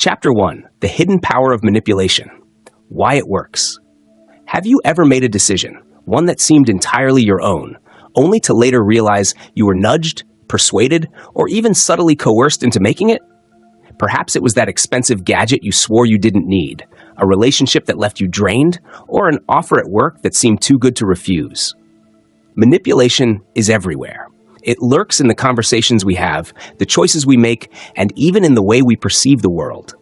Chapter 1, The Hidden Power of Manipulation. Why it works. Have you ever made a decision, one that seemed entirely your own, only to later realize you were nudged, persuaded, or even subtly coerced into making it? Perhaps it was that expensive gadget you swore you didn't need, a relationship that left you drained, or an offer at work that seemed too good to refuse. Manipulation is everywhere. It lurks in the conversations we have, the choices we make, and even in the way we perceive the world.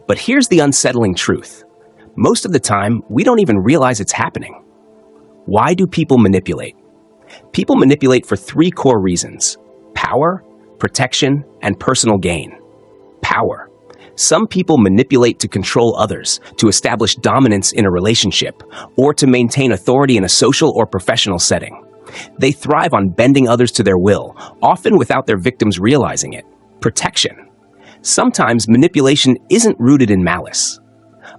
But here's the unsettling truth. Most of the time, we don't even realize it's happening. Why do people manipulate? People manipulate for three core reasons: power, protection, and personal gain. Power. Some people manipulate to control others, to establish dominance in a relationship, or to maintain authority in a social or professional setting. They thrive on bending others to their will, often without their victims realizing it. Protection. Sometimes manipulation isn't rooted in malice.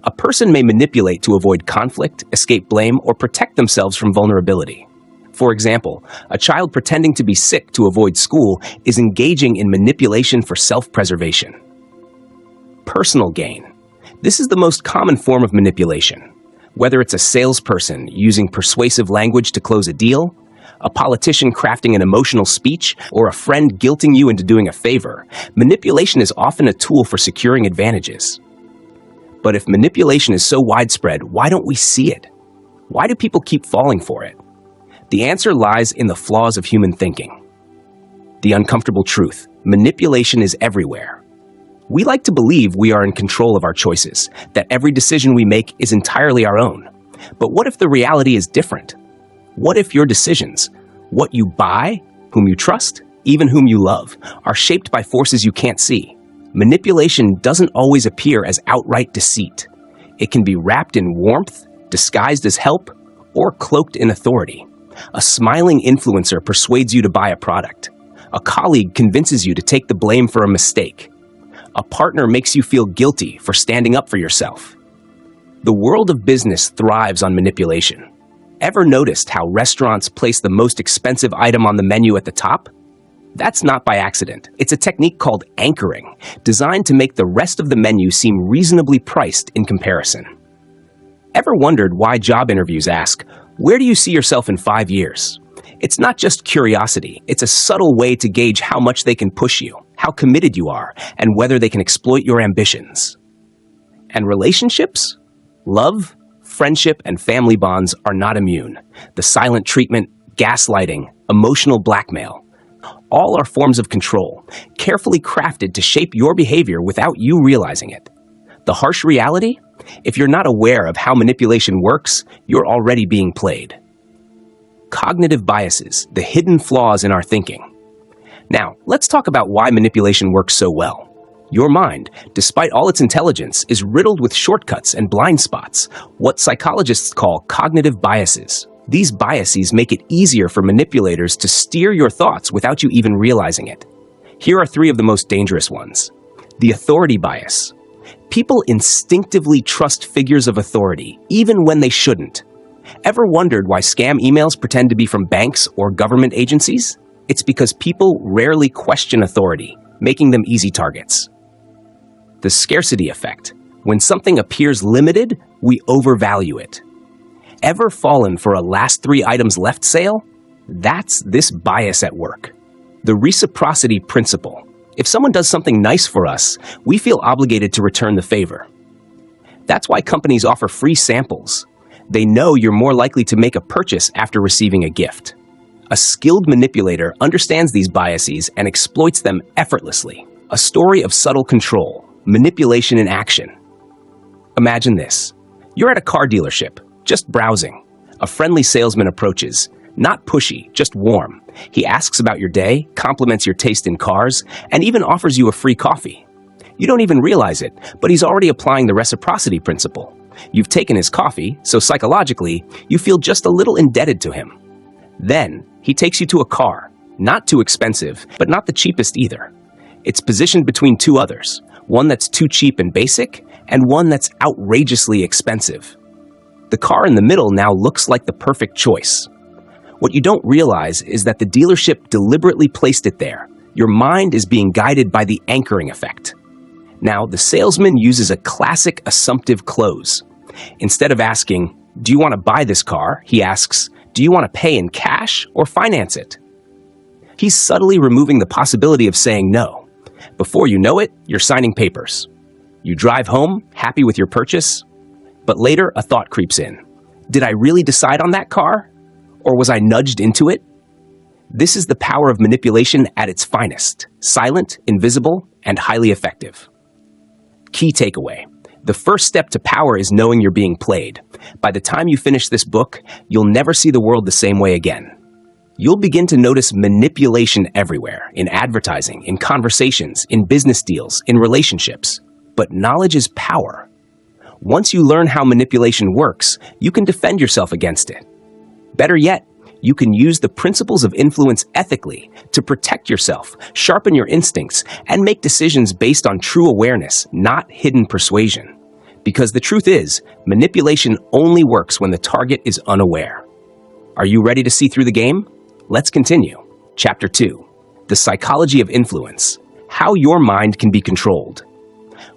A person may manipulate to avoid conflict, escape blame, or protect themselves from vulnerability. For example, a child pretending to be sick to avoid school is engaging in manipulation for self-preservation. Personal gain. This is the most common form of manipulation. Whether it's a salesperson using persuasive language to close a deal, a politician crafting an emotional speech, or a friend guilting you into doing a favor, manipulation is often a tool for securing advantages. But if manipulation is so widespread, why don't we see it? Why do people keep falling for it? The answer lies in the flaws of human thinking. The uncomfortable truth: manipulation is everywhere. We like to believe we are in control of our choices, that every decision we make is entirely our own. But what if the reality is different? What if your decisions, what you buy, whom you trust, even whom you love, are shaped by forces you can't see? Manipulation doesn't always appear as outright deceit. It can be wrapped in warmth, disguised as help, or cloaked in authority. A smiling influencer persuades you to buy a product. A colleague convinces you to take the blame for a mistake. A partner makes you feel guilty for standing up for yourself. The world of business thrives on manipulation. Ever noticed how restaurants place the most expensive item on the menu at the top? That's not by accident. It's a technique called anchoring, designed to make the rest of the menu seem reasonably priced in comparison. Ever wondered why job interviews ask, "Where do you see yourself in 5 years?" It's not just curiosity. It's a subtle way to gauge how much they can push you, how committed you are, and whether they can exploit your ambitions. And relationships? Love, friendship, and family bonds are not immune. The silent treatment, gaslighting, emotional blackmail, all are forms of control, carefully crafted to shape your behavior without you realizing it. The harsh reality? If you're not aware of how manipulation works, you're already being played. Cognitive biases, the hidden flaws in our thinking. Now, let's talk about why manipulation works so well. Your mind, despite all its intelligence, is riddled with shortcuts and blind spots, what psychologists call cognitive biases. These biases make it easier for manipulators to steer your thoughts without you even realizing it. Here are three of the most dangerous ones. The authority bias. People instinctively trust figures of authority, even when they shouldn't. Ever wondered why scam emails pretend to be from banks or government agencies? It's because people rarely question authority, making them easy targets. The scarcity effect. When something appears limited, we overvalue it. Ever fallen for a last 3 items left sale? That's this bias at work. The reciprocity principle. If someone does something nice for us, we feel obligated to return the favor. That's why companies offer free samples. They know you're more likely to make a purchase after receiving a gift. A skilled manipulator understands these biases and exploits them effortlessly. A story of subtle control, manipulation in action. Imagine this. You're at a car dealership, just browsing. A friendly salesman approaches, not pushy, just warm. He asks about your day, compliments your taste in cars, and even offers you a free coffee. You don't even realize it, but he's already applying the reciprocity principle. You've taken his coffee, so psychologically, you feel just a little indebted to him. Then, he takes you to a car, not too expensive, but not the cheapest either. It's positioned between 2 others, one that's too cheap and basic, and one that's outrageously expensive. The car in the middle now looks like the perfect choice. What you don't realize is that the dealership deliberately placed it there. Your mind is being guided by the anchoring effect. Now, the salesman uses a classic assumptive close. Instead of asking, "Do you want to buy this car?" he asks, "Do you want to pay in cash or finance it?" He's subtly removing the possibility of saying no. Before you know it, you're signing papers. You drive home, happy with your purchase, but later a thought creeps in. Did I really decide on that car? Or was I nudged into it? This is the power of manipulation at its finest: silent, invisible, and highly effective. Key takeaway. The first step to power is knowing you're being played. By the time you finish this book, you'll never see the world the same way again. You'll begin to notice manipulation everywhere, in advertising, in conversations, in business deals, in relationships. But knowledge is power. Once you learn how manipulation works, you can defend yourself against it. Better yet, you can use the principles of influence ethically to protect yourself, sharpen your instincts, and make decisions based on true awareness, not hidden persuasion. Because the truth is, manipulation only works when the target is unaware. Are you ready to see through the game? Let's continue. Chapter 2. The Psychology of Influence. How your mind can be controlled.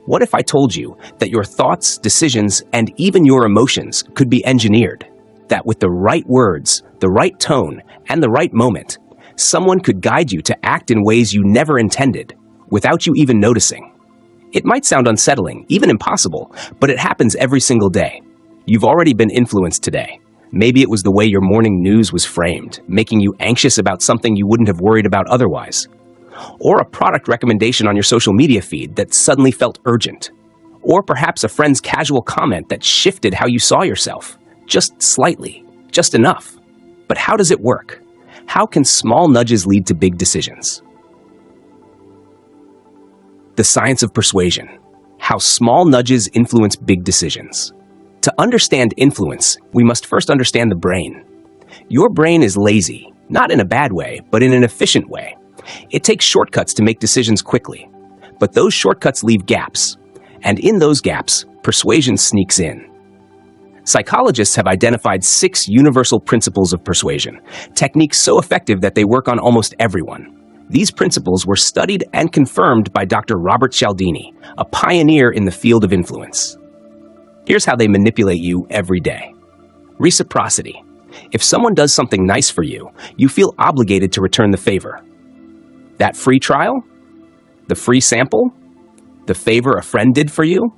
What if I told you that your thoughts, decisions, and even your emotions could be engineered? That with the right words, the right tone, and the right moment, someone could guide you to act in ways you never intended, without you even noticing. It might sound unsettling, even impossible, but it happens every single day. You've already been influenced today. Maybe it was the way your morning news was framed, making you anxious about something you wouldn't have worried about otherwise. Or a product recommendation on your social media feed that suddenly felt urgent. Or perhaps a friend's casual comment that shifted how you saw yourself. Just slightly, just enough. But how does it work? How can small nudges lead to big decisions? The science of persuasion. How small nudges influence big decisions. To understand influence, we must first understand the brain. Your brain is lazy, not in a bad way, but in an efficient way. It takes shortcuts to make decisions quickly. But those shortcuts leave gaps. And in those gaps, persuasion sneaks in. Psychologists have identified 6 universal principles of persuasion, techniques so effective that they work on almost everyone. These principles were studied and confirmed by Dr. Robert Cialdini, a pioneer in the field of influence. Here's how they manipulate you every day. Reciprocity. If someone does something nice for you, you feel obligated to return the favor. That free trial? The free sample? The favor a friend did for you?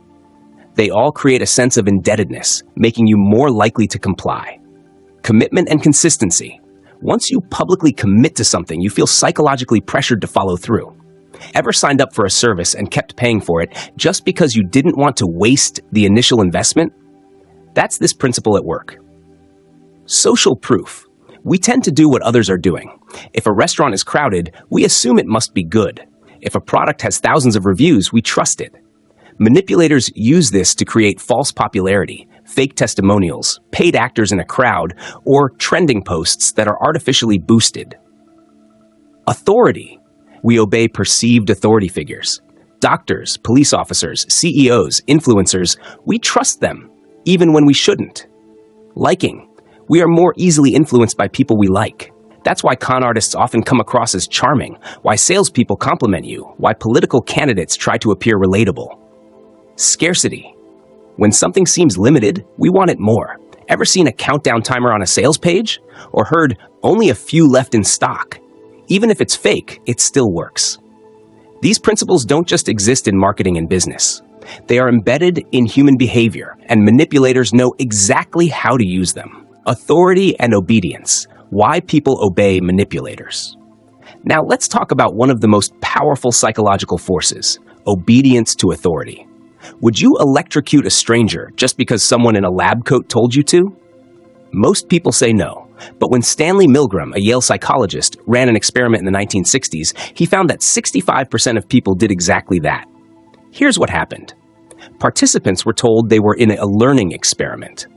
They all create a sense of indebtedness, making you more likely to comply. Commitment and consistency. Once you publicly commit to something, you feel psychologically pressured to follow through. Ever signed up for a service and kept paying for it just because you didn't want to waste the initial investment? That's this principle at work. Social proof. We tend to do what others are doing. If a restaurant is crowded, we assume it must be good. If a product has thousands of reviews, we trust it. Manipulators use this to create false popularity, fake testimonials, paid actors in a crowd, or trending posts that are artificially boosted. Authority. We obey perceived authority figures. Doctors, police officers, CEOs, influencers, we trust them, even when we shouldn't. Liking. We are more easily influenced by people we like. That's why con artists often come across as charming, why salespeople compliment you, why political candidates try to appear relatable. Scarcity. When something seems limited, we want it more. Ever seen a countdown timer on a sales page? Or heard only a few left in stock? Even if it's fake, it still works. These principles don't just exist in marketing and business. They are embedded in human behavior, and manipulators know exactly how to use them. Authority and obedience. Why people obey manipulators. Now let's talk about one of the most powerful psychological forces, obedience to authority. Would you electrocute a stranger just because someone in a lab coat told you to? Most people say no, but when Stanley Milgram, a Yale psychologist, ran an experiment in the 1960s, he found that 65% of people did exactly that. Here's what happened. Participants were told they were in a learning experiment.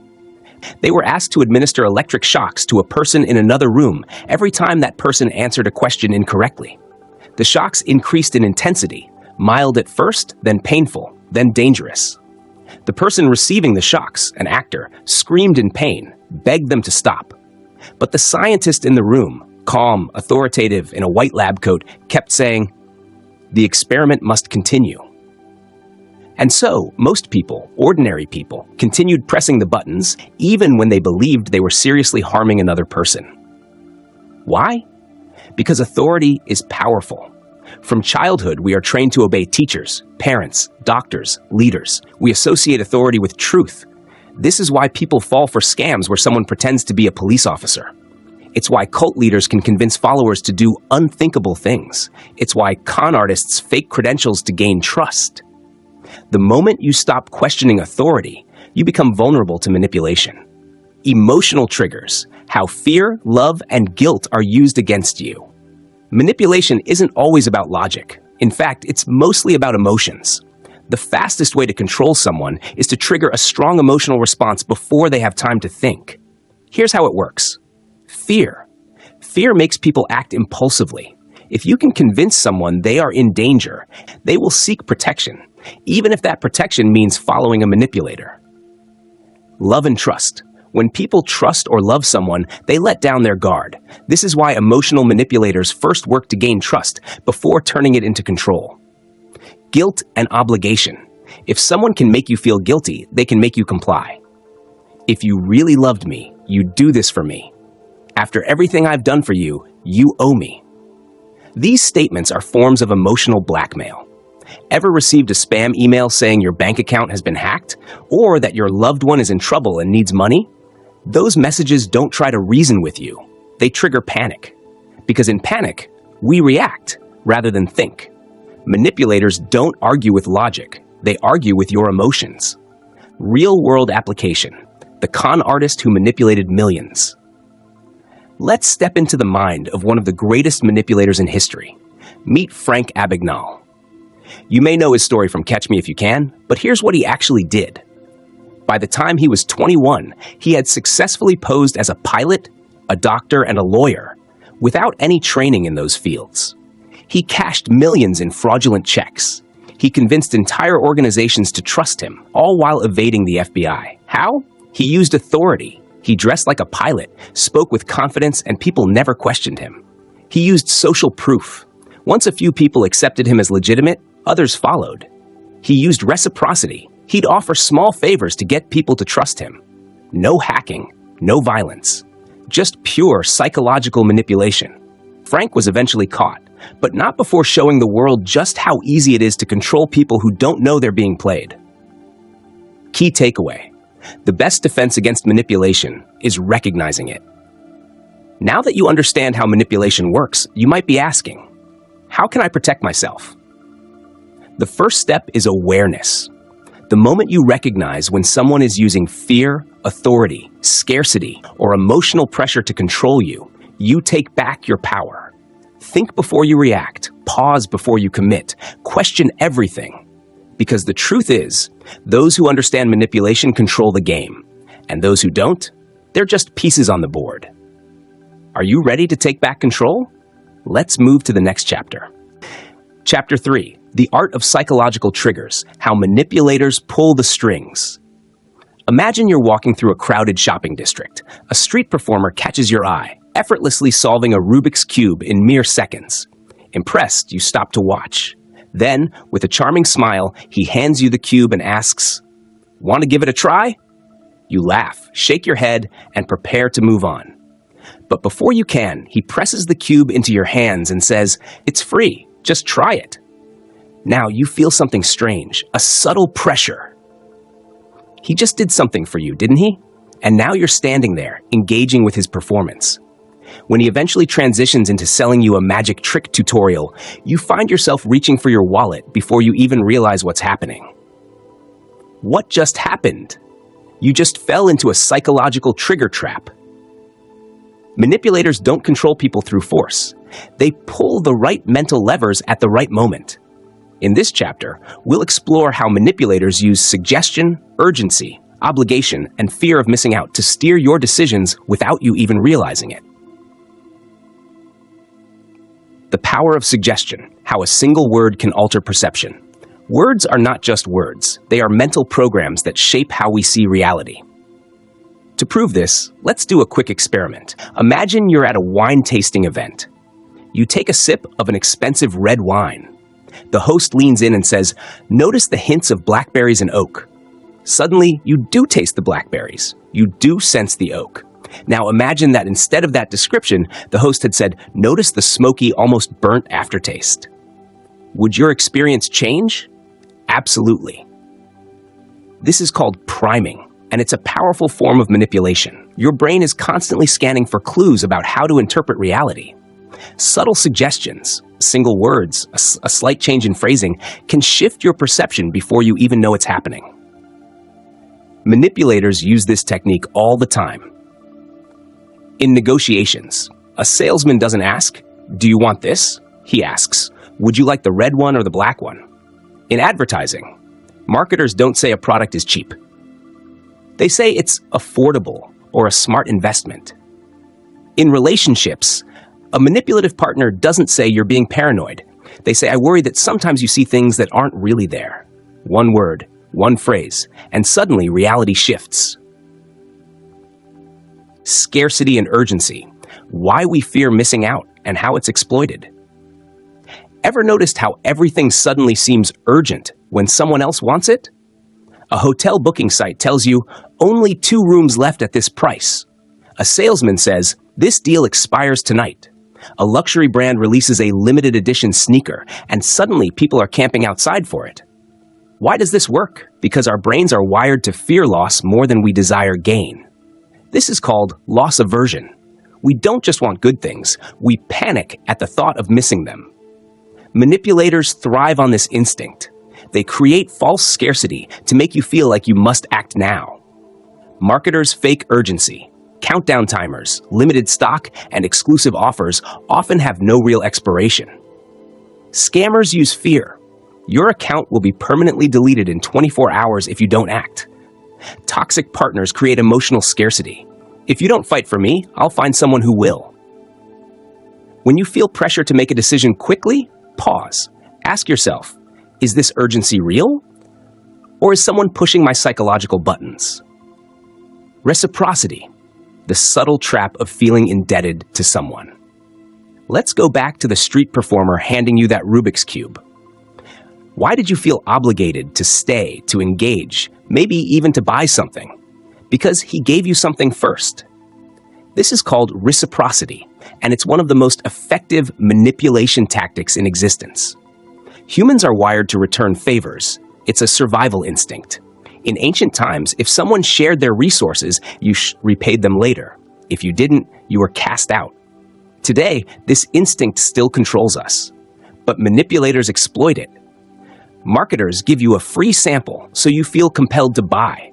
They were asked to administer electric shocks to a person in another room every time that person answered a question incorrectly. The shocks increased in intensity, mild at first, then painful, then dangerous. The person receiving the shocks, an actor, screamed in pain, begged them to stop. But the scientist in the room, calm, authoritative, in a white lab coat, kept saying, "The experiment must continue." And so, most people, ordinary people, continued pressing the buttons even when they believed they were seriously harming another person. Why? Because authority is powerful. From childhood, we are trained to obey teachers, parents, doctors, leaders. We associate authority with truth. This is why people fall for scams where someone pretends to be a police officer. It's why cult leaders can convince followers to do unthinkable things. It's why con artists fake credentials to gain trust. The moment you stop questioning authority, you become vulnerable to manipulation. Emotional triggers, how fear, love, and guilt are used against you. Manipulation isn't always about logic. In fact, it's mostly about emotions. The fastest way to control someone is to trigger a strong emotional response before they have time to think. Here's how it works. Fear. Fear makes people act impulsively. If you can convince someone they are in danger, they will seek protection, even if that protection means following a manipulator. Love and trust. When people trust or love someone, they let down their guard. This is why emotional manipulators first work to gain trust before turning it into control. Guilt and obligation. If someone can make you feel guilty, they can make you comply. If you really loved me, you'd do this for me. After everything I've done for you, you owe me. These statements are forms of emotional blackmail. Ever received a spam email saying your bank account has been hacked or that your loved one is in trouble and needs money? Those messages don't try to reason with you. They trigger panic. Because in panic, we react rather than think. Manipulators don't argue with logic. They argue with your emotions. Real-world application. The con artist who manipulated millions. Let's step into the mind of one of the greatest manipulators in history. Meet Frank Abagnale. You may know his story from Catch Me If You Can, but here's what he actually did. By the time he was 21, he had successfully posed as a pilot, a doctor, and a lawyer, without any training in those fields. He cashed millions in fraudulent checks. He convinced entire organizations to trust him, all while evading the FBI. How? He used authority. He dressed like a pilot, spoke with confidence, and people never questioned him. He used social proof. Once a few people accepted him as legitimate, others followed. He used reciprocity. He'd offer small favors to get people to trust him. No hacking, no violence, just pure psychological manipulation. Frank was eventually caught, but not before showing the world just how easy it is to control people who don't know they're being played. Key takeaway: the best defense against manipulation is recognizing it. Now that you understand how manipulation works, you might be asking, how can I protect myself? The first step is awareness. The moment you recognize when someone is using fear, authority, scarcity, or emotional pressure to control you, you take back your power. Think before you react, pause before you commit, question everything. Because the truth is, those who understand manipulation control the game, and those who don't, they're just pieces on the board. Are you ready to take back control? Let's move to the next chapter. Chapter 3. The Art of Psychological Triggers, How Manipulators Pull the Strings. Imagine you're walking through a crowded shopping district. A street performer catches your eye, effortlessly solving a Rubik's Cube in mere seconds. Impressed, you stop to watch. Then, with a charming smile, he hands you the cube and asks, "Want to give it a try?" You laugh, shake your head, and prepare to move on. But before you can, he presses the cube into your hands and says, "It's free, just try it." Now you feel something strange, a subtle pressure. He just did something for you, didn't he? And now you're standing there, engaging with his performance. When he eventually transitions into selling you a magic trick tutorial, you find yourself reaching for your wallet before you even realize what's happening. What just happened? You just fell into a psychological trigger trap. Manipulators don't control people through force. They pull the right mental levers at the right moment. In this chapter, we'll explore how manipulators use suggestion, urgency, obligation, and fear of missing out to steer your decisions without you even realizing it. The power of suggestion, how a single word can alter perception. Words are not just words. They are mental programs that shape how we see reality. To prove this, let's do a quick experiment. Imagine you're at a wine tasting event. You take a sip of an expensive red wine. The host leans in and says, "Notice the hints of blackberries and oak." Suddenly, you do taste the blackberries. You do sense the oak. Now imagine that instead of that description, the host had said, "Notice the smoky, almost burnt aftertaste." Would your experience change? Absolutely. This is called priming, and it's a powerful form of manipulation. Your brain is constantly scanning for clues about how to interpret reality. Subtle suggestions, single words, a slight change in phrasing can shift your perception before you even know it's happening. Manipulators use this technique all the time. In negotiations, a salesman doesn't ask, "Do you want this?" He asks, "Would you like the red one or the black one?" In advertising, marketers don't say a product is cheap. They say it's affordable or a smart investment. In relationships, a manipulative partner doesn't say you're being paranoid. They say, "I worry that sometimes you see things that aren't really there." One word, one phrase, and suddenly reality shifts. Scarcity and urgency, why we fear missing out and how it's exploited. Ever noticed how everything suddenly seems urgent when someone else wants it? A hotel booking site tells you, "Only 2 rooms left at this price." A salesman says, "This deal expires tonight." A luxury brand releases a limited edition sneaker, and suddenly people are camping outside for it. Why does this work? Because our brains are wired to fear loss more than we desire gain. This is called loss aversion. We don't just want good things, we panic at the thought of missing them. Manipulators thrive on this instinct. They create false scarcity to make you feel like you must act now. Marketers fake urgency. Countdown timers, limited stock, and exclusive offers often have no real expiration. Scammers use fear. Your account will be permanently deleted in 24 hours if you don't act. Toxic partners create emotional scarcity. If you don't fight for me, I'll find someone who will. When you feel pressure to make a decision quickly, pause. Ask yourself, is this urgency real? Or is someone pushing my psychological buttons? Reciprocity, the subtle trap of feeling indebted to someone. Let's go back to the street performer handing you that Rubik's Cube. Why did you feel obligated to stay, to engage, maybe even to buy something? Because he gave you something first. This is called reciprocity, and it's one of the most effective manipulation tactics in existence. Humans are wired to return favors. It's a survival instinct. In ancient times, if someone shared their resources, you repaid them later. If you didn't, you were cast out. Today, this instinct still controls us, but manipulators exploit it. Marketers give you a free sample so you feel compelled to buy.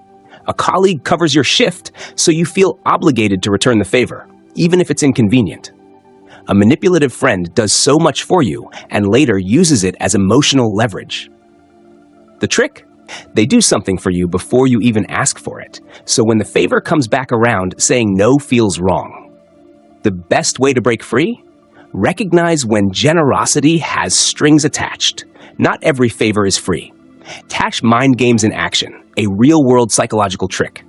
A colleague covers your shift so you feel obligated to return the favor, even if it's inconvenient. A manipulative friend does so much for you and later uses it as emotional leverage. The trick? They do something for you before you even ask for it, so when the favor comes back around, saying no feels wrong. The best way to break free? Recognize when generosity has strings attached. Not every favor is free. Catch mind games in action, a real-world psychological trick.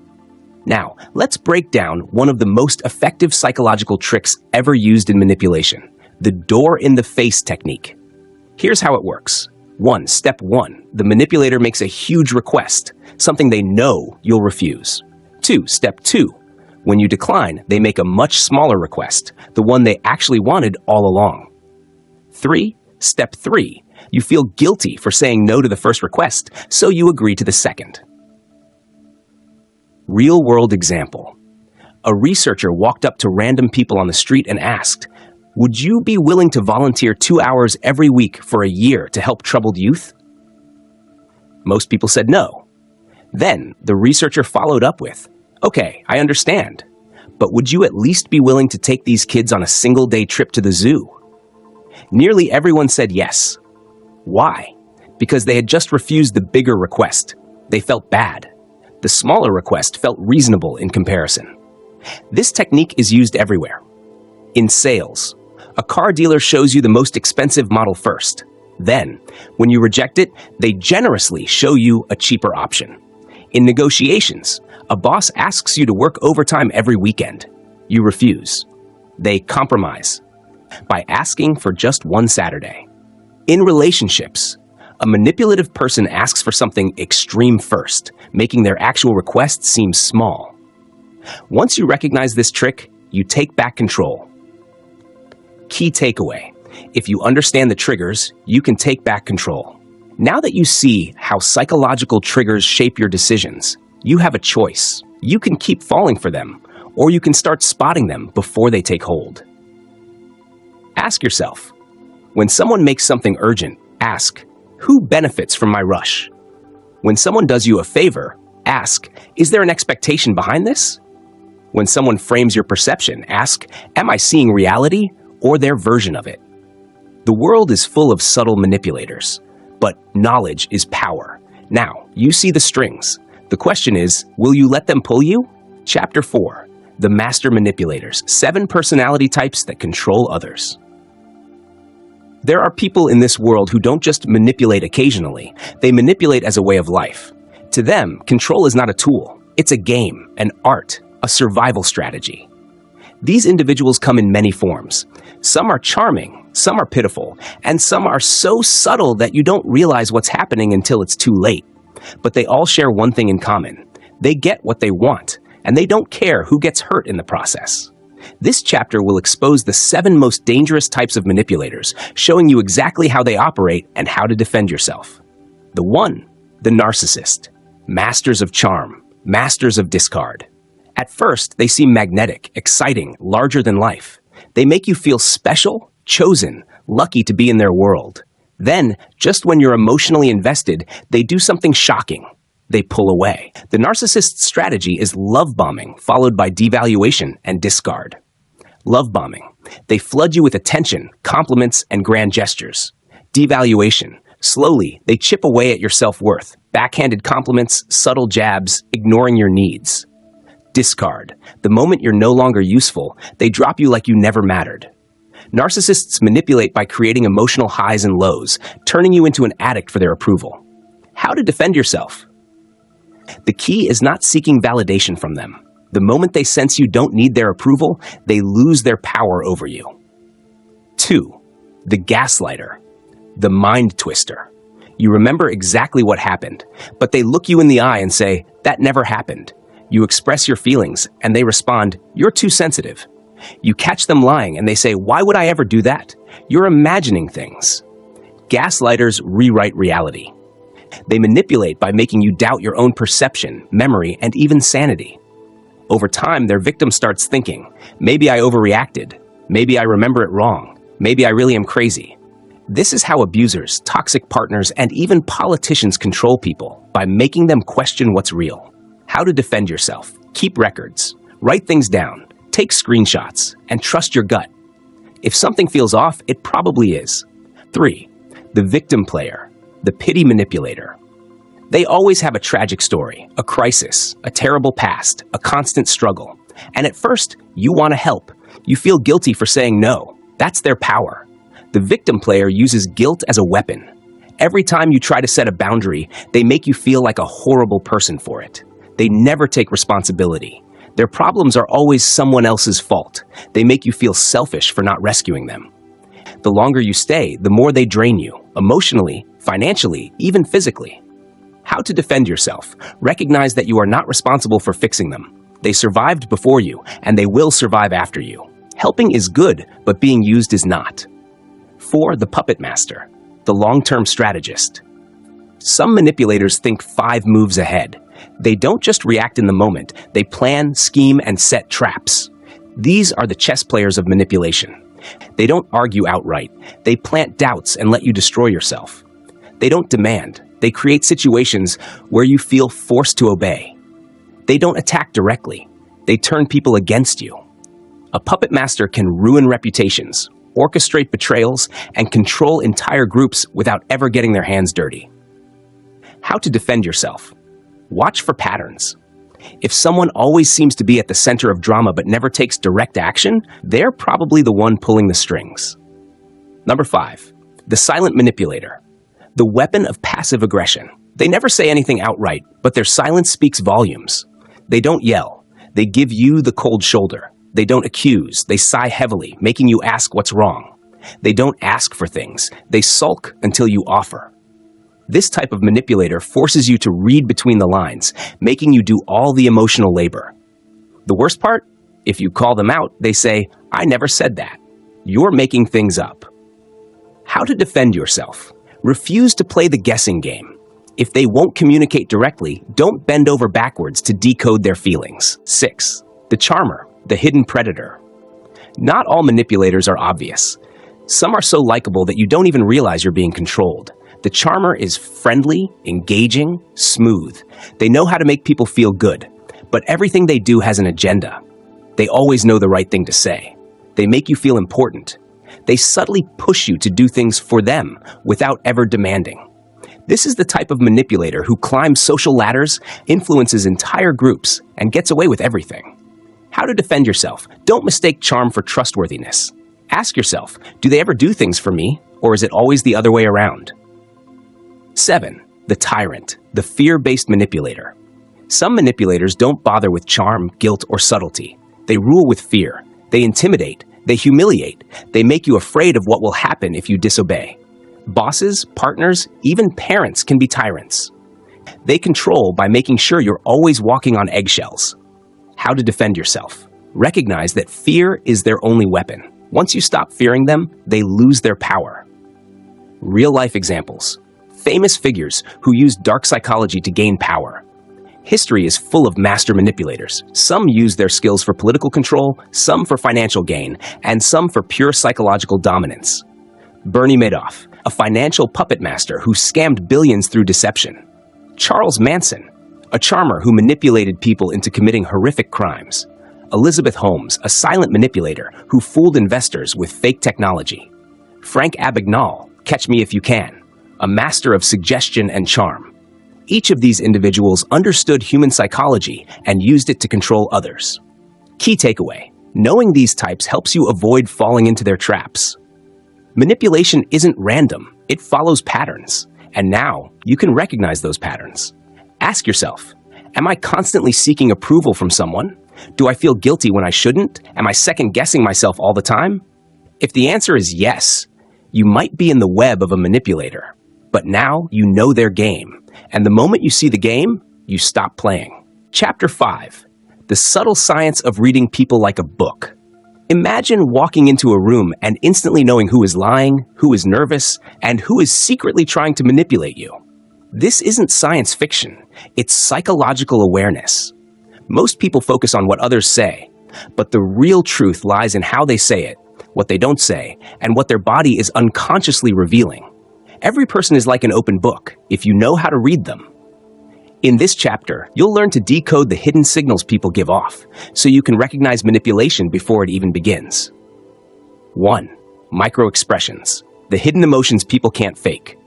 Now, let's break down one of the most effective psychological tricks ever used in manipulation, the door-in-the-face technique. Here's how it works. Step 1, the manipulator makes a huge request, something they know you'll refuse. Step 2, when you decline, they make a much smaller request, the one they actually wanted all along. Step 3, you feel guilty for saying no to the first request, so you agree to the second. Real-world example. A researcher walked up to random people on the street and asked, "Would you be willing to volunteer 2 hours every week for a year to help troubled youth?" Most people said no. Then the researcher followed up with, "Okay, I understand, but would you at least be willing to take these kids on a single-day trip to the zoo?" Nearly everyone said yes. Why? Because they had just refused the bigger request. They felt bad. The smaller request felt reasonable in comparison. This technique is used everywhere. In sales, a car dealer shows you the most expensive model first. Then, when you reject it, they generously show you a cheaper option. In negotiations, a boss asks you to work overtime every weekend. You refuse. They compromise by asking for just one Saturday. In relationships, a manipulative person asks for something extreme first, making their actual request seem small. Once you recognize this trick, you take back control. Key takeaway: if you understand the triggers, you can take back control. Now that you see how psychological triggers shape your decisions, you have a choice. You can keep falling for them, or you can start spotting them before they take hold. Ask yourself, when someone makes something urgent, ask, who benefits from my rush? When someone does you a favor, ask, is there an expectation behind this? When someone frames your perception, ask, am I seeing reality or their version of it? The world is full of subtle manipulators, but knowledge is power. Now, you see the strings. The question is, will you let them pull you? Chapter 4, The Master Manipulators, 7 personality types that control others. There are people in this world who don't just manipulate occasionally, they manipulate as a way of life. To them, control is not a tool. It's a game, an art, a survival strategy. These individuals come in many forms. Some are charming, some are pitiful, and some are so subtle that you don't realize what's happening until it's too late. But they all share one thing in common. They get what they want, and they don't care who gets hurt in the process. This chapter will expose the 7 most dangerous types of manipulators, showing you exactly how they operate and how to defend yourself. The 1, the narcissist. Masters of charm, masters of discard. At first, they seem magnetic, exciting, larger than life. They make you feel special, chosen, lucky to be in their world. Then, just when you're emotionally invested, they do something shocking. They pull away. The narcissist's strategy is love bombing, followed by devaluation and discard. Love bombing. They flood you with attention, compliments, and grand gestures. Devaluation. Slowly, they chip away at your self-worth. Backhanded compliments, subtle jabs, ignoring your needs. Discard. The moment you're no longer useful, they drop you like you never mattered. Narcissists manipulate by creating emotional highs and lows, turning you into an addict for their approval. How to defend yourself? The key is not seeking validation from them. The moment they sense you don't need their approval, they lose their power over you. 2. The gaslighter. The mind twister. You remember exactly what happened, but they look you in the eye and say, that never happened. You express your feelings, and they respond, you're too sensitive. You catch them lying, and they say, why would I ever do that? You're imagining things. Gaslighters rewrite reality. They manipulate by making you doubt your own perception, memory, and even sanity. Over time, their victim starts thinking, maybe I overreacted, maybe I remember it wrong, maybe I really am crazy. This is how abusers, toxic partners, and even politicians control people, by making them question what's real. How to defend yourself. Keep records. Write things down. Take screenshots. And trust your gut. If something feels off, it probably is. 3. The victim player. The pity manipulator. They always have a tragic story, a crisis, a terrible past, a constant struggle. And at first, you want to help. You feel guilty for saying no. That's their power. The victim player uses guilt as a weapon. Every time you try to set a boundary, they make you feel like a horrible person for it. They never take responsibility. Their problems are always someone else's fault. They make you feel selfish for not rescuing them. The longer you stay, the more they drain you, emotionally, financially, even physically. How to defend yourself. Recognize that you are not responsible for fixing them. They survived before you, and they will survive after you. Helping is good, but being used is not. 4. The puppet master. The long-term strategist. Some manipulators think 5 moves ahead. They don't just react in the moment. They plan, scheme, and set traps. These are the chess players of manipulation. They don't argue outright. They plant doubts and let you destroy yourself. They don't demand. They create situations where you feel forced to obey. They don't attack directly. They turn people against you. A puppet master can ruin reputations, orchestrate betrayals, and control entire groups without ever getting their hands dirty. How to defend yourself. Watch for patterns. If someone always seems to be at the center of drama but never takes direct action, they're probably the one pulling the strings. Number 5. The silent manipulator. The weapon of passive aggression. They never say anything outright, but their silence speaks volumes. They don't yell. They give you the cold shoulder. They don't accuse. They sigh heavily, making you ask what's wrong. They don't ask for things. They sulk until you offer. This type of manipulator forces you to read between the lines, making you do all the emotional labor. The worst part? If you call them out, they say, "I never said that. You're making things up." How to defend yourself. Refuse to play the guessing game. If they won't communicate directly, don't bend over backwards to decode their feelings. 6. The charmer, the hidden predator. Not all manipulators are obvious. Some are so likable that you don't even realize you're being controlled. The charmer is friendly, engaging, smooth. They know how to make people feel good, but everything they do has an agenda. They always know the right thing to say. They make you feel important. They subtly push you to do things for them without ever demanding. This is the type of manipulator who climbs social ladders, influences entire groups, and gets away with everything. How to defend yourself. Don't mistake charm for trustworthiness. Ask yourself, do they ever do things for me, or is it always the other way around? 7. The tyrant, the fear-based manipulator. Some manipulators don't bother with charm, guilt, or subtlety. They rule with fear. They intimidate. They humiliate. They make you afraid of what will happen if you disobey. Bosses, partners, even parents can be tyrants. They control by making sure you're always walking on eggshells. How to defend yourself. Recognize that fear is their only weapon. Once you stop fearing them, they lose their power. Real-life examples. Famous figures who used dark psychology to gain power. History is full of master manipulators. Some use their skills for political control, some for financial gain, and some for pure psychological dominance. Bernie Madoff, a financial puppet master who scammed billions through deception. Charles Manson, a charmer who manipulated people into committing horrific crimes. Elizabeth Holmes, a silent manipulator who fooled investors with fake technology. Frank Abagnale, Catch Me If You Can, a master of suggestion and charm. Each of these individuals understood human psychology and used it to control others. Key takeaway: knowing these types helps you avoid falling into their traps. Manipulation isn't random, it follows patterns. And now, you can recognize those patterns. Ask yourself, am I constantly seeking approval from someone? Do I feel guilty when I shouldn't? Am I second-guessing myself all the time? If the answer is yes, you might be in the web of a manipulator. But now you know their game, and the moment you see the game, you stop playing. Chapter 5. The subtle science of reading people like a book. Imagine walking into a room and instantly knowing who is lying, who is nervous, and who is secretly trying to manipulate you. This isn't science fiction, it's psychological awareness. Most people focus on what others say, but the real truth lies in how they say it, what they don't say, and what their body is unconsciously revealing. Every person is like an open book, if you know how to read them. In this chapter, you'll learn to decode the hidden signals people give off, so you can recognize manipulation before it even begins. 1. Microexpressions, the hidden emotions people can't fake.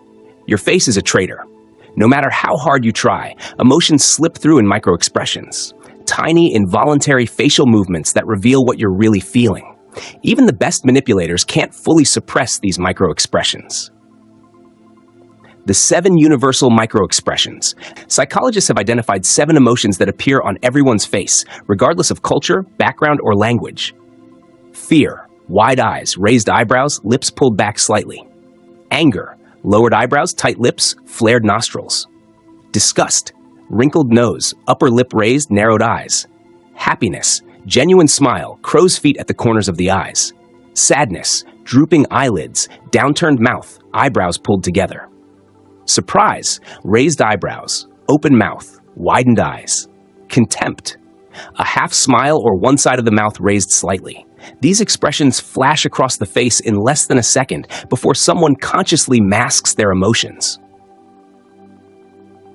Your face is a traitor. No matter how hard you try, emotions slip through in microexpressions. Tiny, involuntary facial movements that reveal what you're really feeling. Even the best manipulators can't fully suppress these microexpressions. The 7 universal microexpressions. Psychologists have identified 7 emotions that appear on everyone's face, regardless of culture, background, or language. Fear, wide eyes, raised eyebrows, lips pulled back slightly. Anger, lowered eyebrows, tight lips, flared nostrils. Disgust, wrinkled nose, upper lip raised, narrowed eyes. Happiness, genuine smile, crow's feet at the corners of the eyes. Sadness, drooping eyelids, downturned mouth, eyebrows pulled together. Surprise, raised eyebrows, open mouth, widened eyes. Contempt, a half smile or one side of the mouth raised slightly. These expressions flash across the face in less than a second before someone consciously masks their emotions.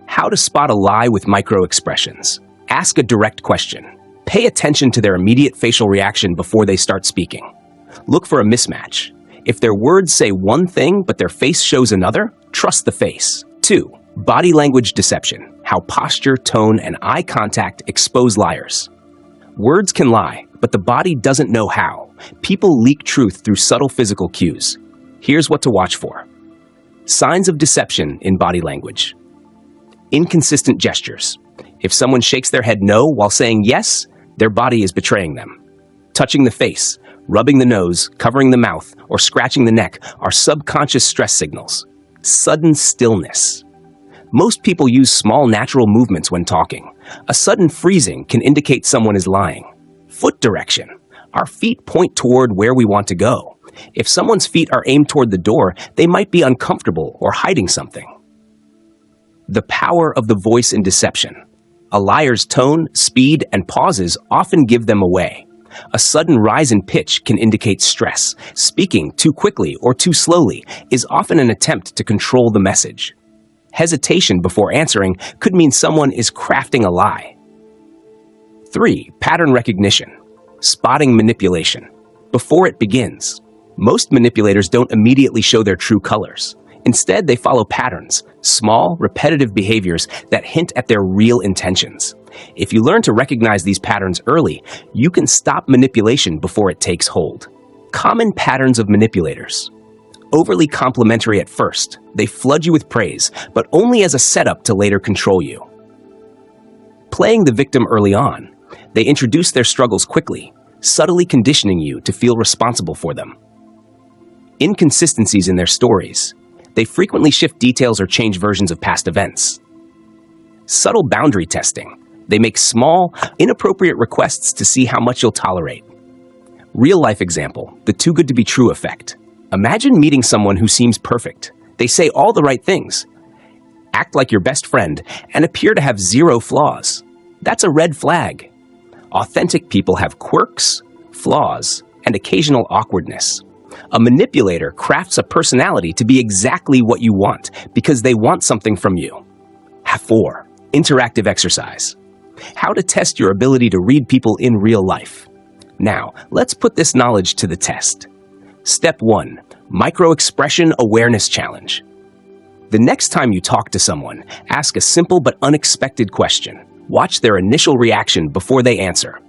How to spot a lie with microexpressions. Ask a direct question. Pay attention to their immediate facial reaction before they start speaking. Look for a mismatch. If their words say one thing but their face shows another, trust the face. 2. Body language deception. How posture, tone, and eye contact expose liars. Words can lie, but the body doesn't know how. People leak truth through subtle physical cues. Here's what to watch for. Signs of deception in body language. Inconsistent gestures. If someone shakes their head no while saying yes, their body is betraying them. Touching the face. Rubbing the nose, covering the mouth, or scratching the neck are subconscious stress signals. Sudden stillness. Most people use small natural movements when talking. A sudden freezing can indicate someone is lying. Foot direction. Our feet point toward where we want to go. If someone's feet are aimed toward the door, they might be uncomfortable or hiding something. The power of the voice in deception. A liar's tone, speed, and pauses often give them away. A sudden rise in pitch can indicate stress. Speaking too quickly or too slowly is often an attempt to control the message. Hesitation before answering could mean someone is crafting a lie. 3. Pattern recognition. Spotting manipulation. Before it begins. Most manipulators don't immediately show their true colors. Instead, they follow patterns, small, repetitive behaviors that hint at their real intentions. If you learn to recognize these patterns early, you can stop manipulation before it takes hold. Common patterns of manipulators. Overly complimentary at first. They flood you with praise, but only as a setup to later control you. Playing the victim early on. They introduce their struggles quickly, subtly conditioning you to feel responsible for them. Inconsistencies in their stories. They frequently shift details or change versions of past events. Subtle boundary testing. They make small, inappropriate requests to see how much you'll tolerate. Real-life example, the too good to be true effect. Imagine meeting someone who seems perfect. They say all the right things, act like your best friend, and appear to have zero flaws. That's a red flag. Authentic people have quirks, flaws, and occasional awkwardness. A manipulator crafts a personality to be exactly what you want because they want something from you. 4. Interactive exercise. How to test your ability to read people in real life. Now, let's put this knowledge to the test. Step 1. Micro-expression awareness challenge. The next time you talk to someone, ask a simple but unexpected question. Watch their initial reaction before they answer.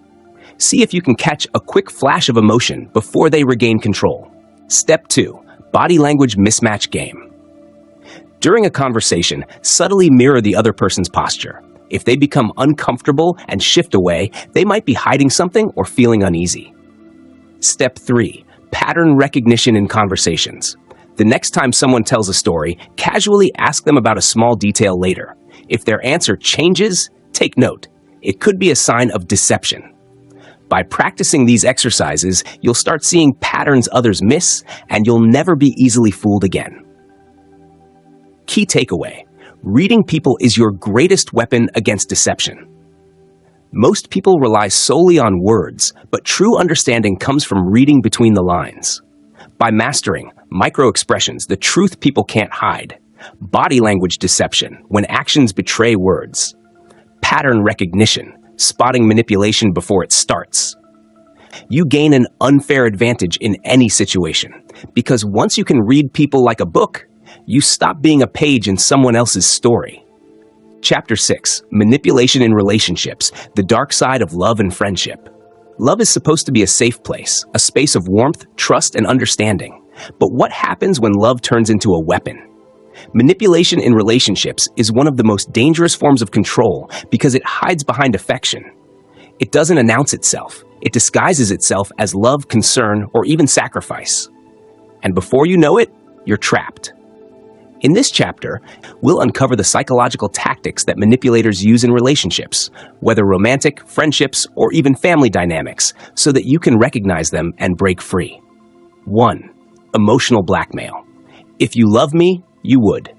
See if you can catch a quick flash of emotion before they regain control. Step 2. Body language mismatch game. During a conversation, subtly mirror the other person's posture. If they become uncomfortable and shift away, they might be hiding something or feeling uneasy. Step 3. Pattern recognition in conversations. The next time someone tells a story, casually ask them about a small detail later. If their answer changes, take note. It could be a sign of deception. By practicing these exercises, you'll start seeing patterns others miss, and you'll never be easily fooled again. Key takeaway. Reading people is your greatest weapon against deception. Most people rely solely on words, but true understanding comes from reading between the lines. By mastering micro-expressions, the truth people can't hide, body language deception, when actions betray words, pattern recognition, spotting manipulation before it starts, you gain an unfair advantage in any situation, because once you can read people like a book, you stop being a page in someone else's story. Chapter 6. Manipulation in Relationships, the Dark Side of Love and Friendship. Love is supposed to be a safe place, a space of warmth, trust, and understanding. But what happens when love turns into a weapon? Manipulation in relationships is one of the most dangerous forms of control because it hides behind affection. It doesn't announce itself. It disguises itself as love, concern, or even sacrifice. And before you know it, you're trapped. In this chapter, we'll uncover the psychological tactics that manipulators use in relationships, whether romantic, friendships, or even family dynamics, so that you can recognize them and break free. 1. Emotional blackmail. If you love me, you would.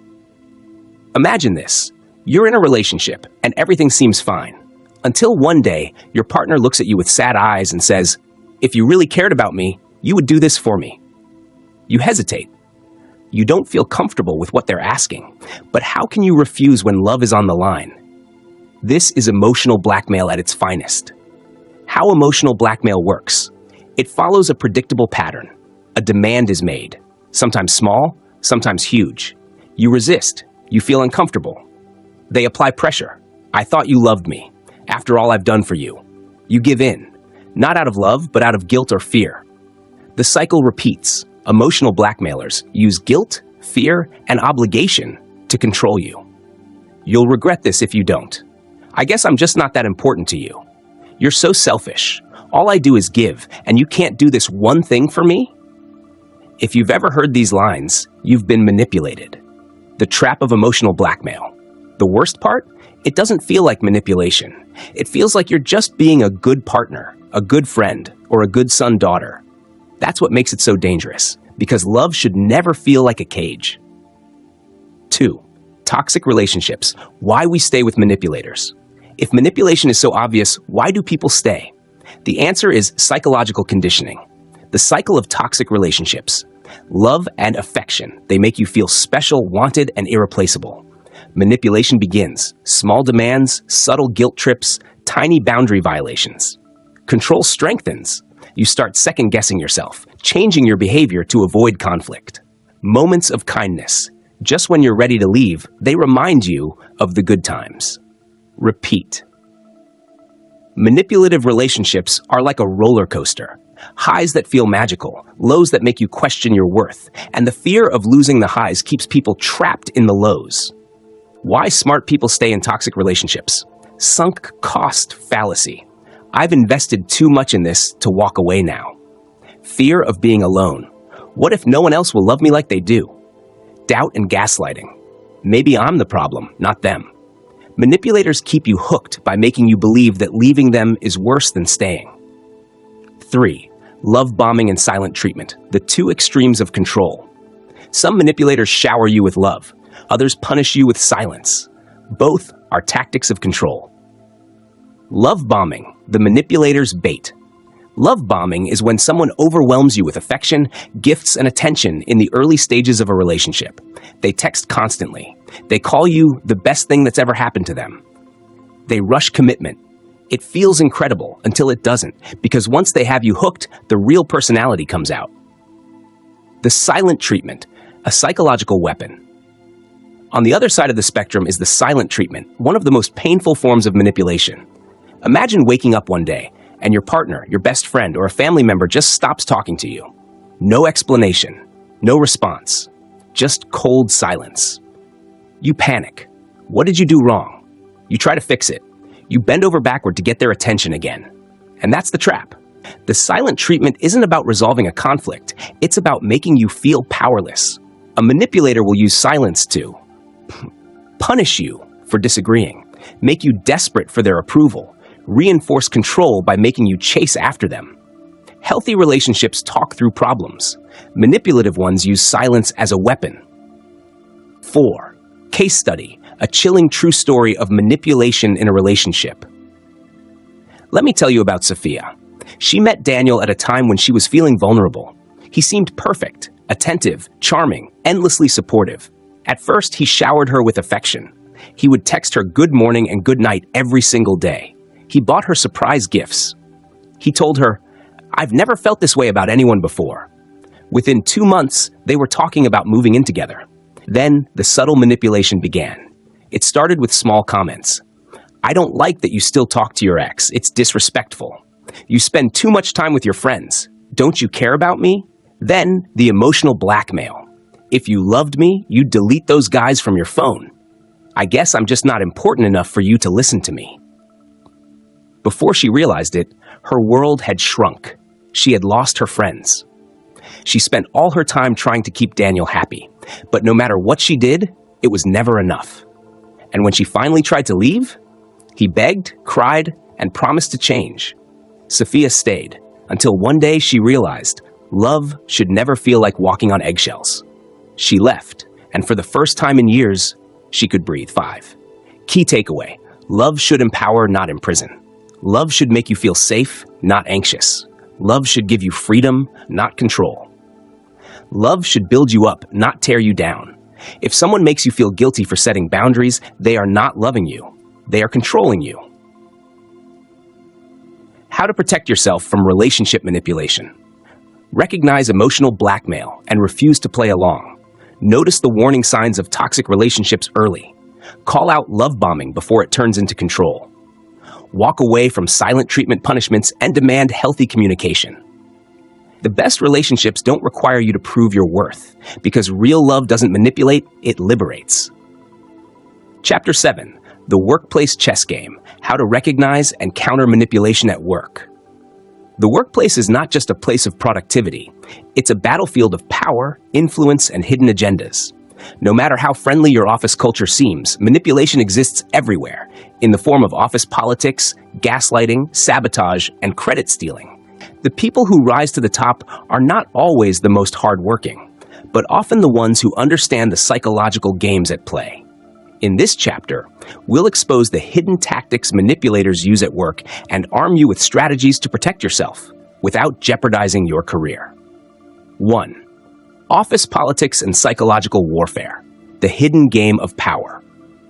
Imagine this. You're in a relationship, and everything seems fine. Until one day, your partner looks at you with sad eyes and says, "If you really cared about me, you would do this for me." You hesitate. You don't feel comfortable with what they're asking. But how can you refuse when love is on the line? This is emotional blackmail at its finest. How emotional blackmail works. It follows a predictable pattern. A demand is made, sometimes small, sometimes huge. You resist. You feel uncomfortable. They apply pressure. "I thought you loved me. After all I've done for you." You give in, not out of love, but out of guilt or fear. The cycle repeats. Emotional blackmailers use guilt, fear, and obligation to control you. You'll regret this if you don't. "I guess I'm just not that important to you." You're so selfish. All I do is give, and you can't do this one thing for me? If you've ever heard these lines, you've been manipulated. The trap of emotional blackmail. The worst part? It doesn't feel like manipulation. It feels like you're just being a good partner, a good friend, or a good son-daughter. That's what makes it so dangerous, because love should never feel like a cage. 2. Toxic relationships. Why we stay with manipulators. If manipulation is so obvious, why do people stay? The answer is psychological conditioning. The cycle of toxic relationships. Love and affection. They make you feel special, wanted, and irreplaceable. Manipulation begins. Small demands, subtle guilt trips, tiny boundary violations. Control strengthens. You start second-guessing yourself, changing your behavior to avoid conflict. Moments of kindness. Just when you're ready to leave, they remind you of the good times. Repeat. Manipulative relationships are like a roller coaster. Highs that feel magical, lows that make you question your worth, and the fear of losing the highs keeps people trapped in the lows. Why smart people stay in toxic relationships? Sunk cost fallacy. I've invested too much in this to walk away now. Fear of being alone. What if no one else will love me like they do? Doubt and gaslighting. Maybe I'm the problem, not them. Manipulators keep you hooked by making you believe that leaving them is worse than staying. 3. Love bombing and silent treatment, the two extremes of control. Some manipulators shower you with love. Others punish you with silence. Both are tactics of control. Love bombing, the manipulator's bait. Love bombing is when someone overwhelms you with affection, gifts, and attention in the early stages of a relationship. They text constantly. They call you the best thing that's ever happened to them. They rush commitment. It feels incredible until it doesn't, because once they have you hooked, the real personality comes out. The silent treatment, a psychological weapon. On the other side of the spectrum is the silent treatment, one of the most painful forms of manipulation. Imagine waking up one day, and your partner, your best friend, or a family member just stops talking to you. No explanation, no response, just cold silence. You panic. What did you do wrong? You try to fix it. You bend over backward to get their attention again. And that's the trap. The silent treatment isn't about resolving a conflict. It's about making you feel powerless. A manipulator will use silence to punish you for disagreeing, make you desperate for their approval, reinforce control by making you chase after them. Healthy relationships talk through problems. Manipulative ones use silence as a weapon. 4. Case study, a chilling true story of manipulation in a relationship. Let me tell you about Sophia. She met Daniel at a time when she was feeling vulnerable. He seemed perfect, attentive, charming, endlessly supportive. At first, he showered her with affection. He would text her good morning and good night every single day. He bought her surprise gifts. He told her, "I've never felt this way about anyone before." Within 2 months, they were talking about moving in together. Then, the subtle manipulation began. It started with small comments. "I don't like that you still talk to your ex. It's disrespectful. You spend too much time with your friends. Don't you care about me?" Then, the emotional blackmail. "If you loved me, you'd delete those guys from your phone. I guess I'm just not important enough for you to listen to me." Before she realized it, her world had shrunk. She had lost her friends. She spent all her time trying to keep Daniel happy, but no matter what she did, it was never enough. And when she finally tried to leave, he begged, cried, and promised to change. Sophia stayed, until one day she realized love should never feel like walking on eggshells. She left, and for the first time in years, she could breathe. 5. Key takeaway: love should empower, not imprison. Love should make you feel safe, not anxious. Love should give you freedom, not control. Love should build you up, not tear you down. If someone makes you feel guilty for setting boundaries, they are not loving you. They are controlling you. How to protect yourself from relationship manipulation. Recognize emotional blackmail and refuse to play along. Notice the warning signs of toxic relationships early. Call out love bombing before it turns into control. Walk away from silent treatment punishments and demand healthy communication. The best relationships don't require you to prove your worth, because real love doesn't manipulate, it liberates. Chapter 7, The Workplace Chess Game, How to Recognize and Counter Manipulation at Work. The workplace is not just a place of productivity. It's a battlefield of power, influence, and hidden agendas. No matter how friendly your office culture seems, manipulation exists everywhere, in the form of office politics, gaslighting, sabotage, and credit stealing. The people who rise to the top are not always the most hardworking, but often the ones who understand the psychological games at play. In this chapter, we'll expose the hidden tactics manipulators use at work and arm you with strategies to protect yourself without jeopardizing your career. 1. Office politics and psychological warfare, the hidden game of power.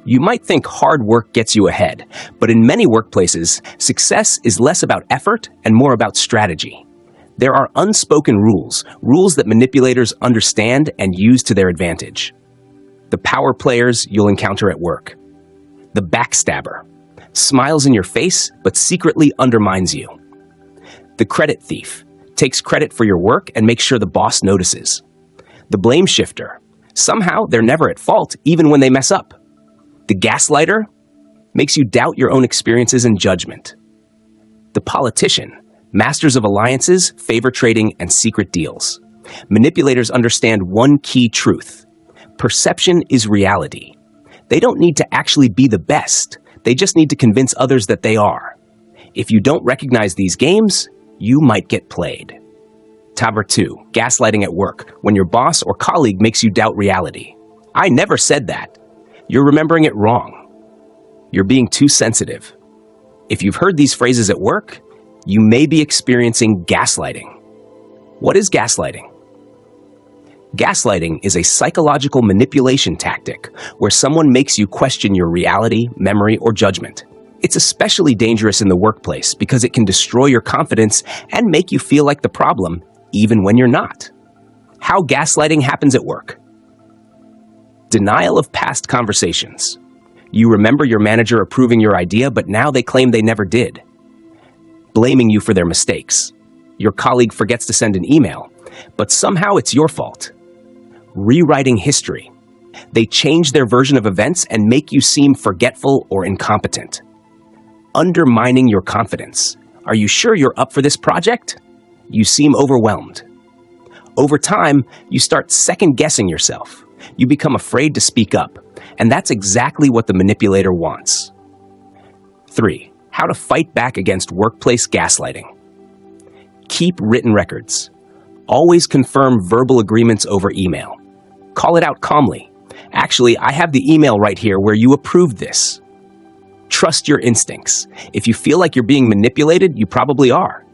You might think hard work gets you ahead, but in many workplaces, success is less about effort and more about strategy. There are unspoken rules that manipulators understand and use to their advantage. The power players you'll encounter at work. The backstabber, smiles in your face but secretly undermines you. The credit thief, takes credit for your work and makes sure the boss notices. The blame shifter, somehow they're never at fault even when they mess up. The gaslighter, makes you doubt your own experiences and judgment. The politician, masters of alliances, favor trading, and secret deals. Manipulators understand one key truth. Perception is reality. They don't need to actually be the best. They just need to convince others that they are. If you don't recognize these games, you might get played. Number 2, gaslighting at work, when your boss or colleague makes you doubt reality. I never said that. You're remembering it wrong. You're being too sensitive. If you've heard these phrases at work, you may be experiencing gaslighting. What is gaslighting? Gaslighting is a psychological manipulation tactic where someone makes you question your reality, memory, or judgment. It's especially dangerous in the workplace because it can destroy your confidence and make you feel like the problem, even when you're not. How gaslighting happens at work. Denial of past conversations. You remember your manager approving your idea, but now they claim they never did. Blaming you for their mistakes. Your colleague forgets to send an email, but somehow it's your fault. Rewriting history. They change their version of events and make you seem forgetful or incompetent. Undermining your confidence. Are you sure you're up for this project? You seem overwhelmed. Over time, you start second-guessing yourself. You become afraid to speak up, and that's exactly what the manipulator wants. 3. How to fight back against workplace gaslighting. Keep written records. Always confirm verbal agreements over email. Call it out calmly. Actually, I have the email right here where you approved this. Trust your instincts. If you feel like you're being manipulated, you probably are.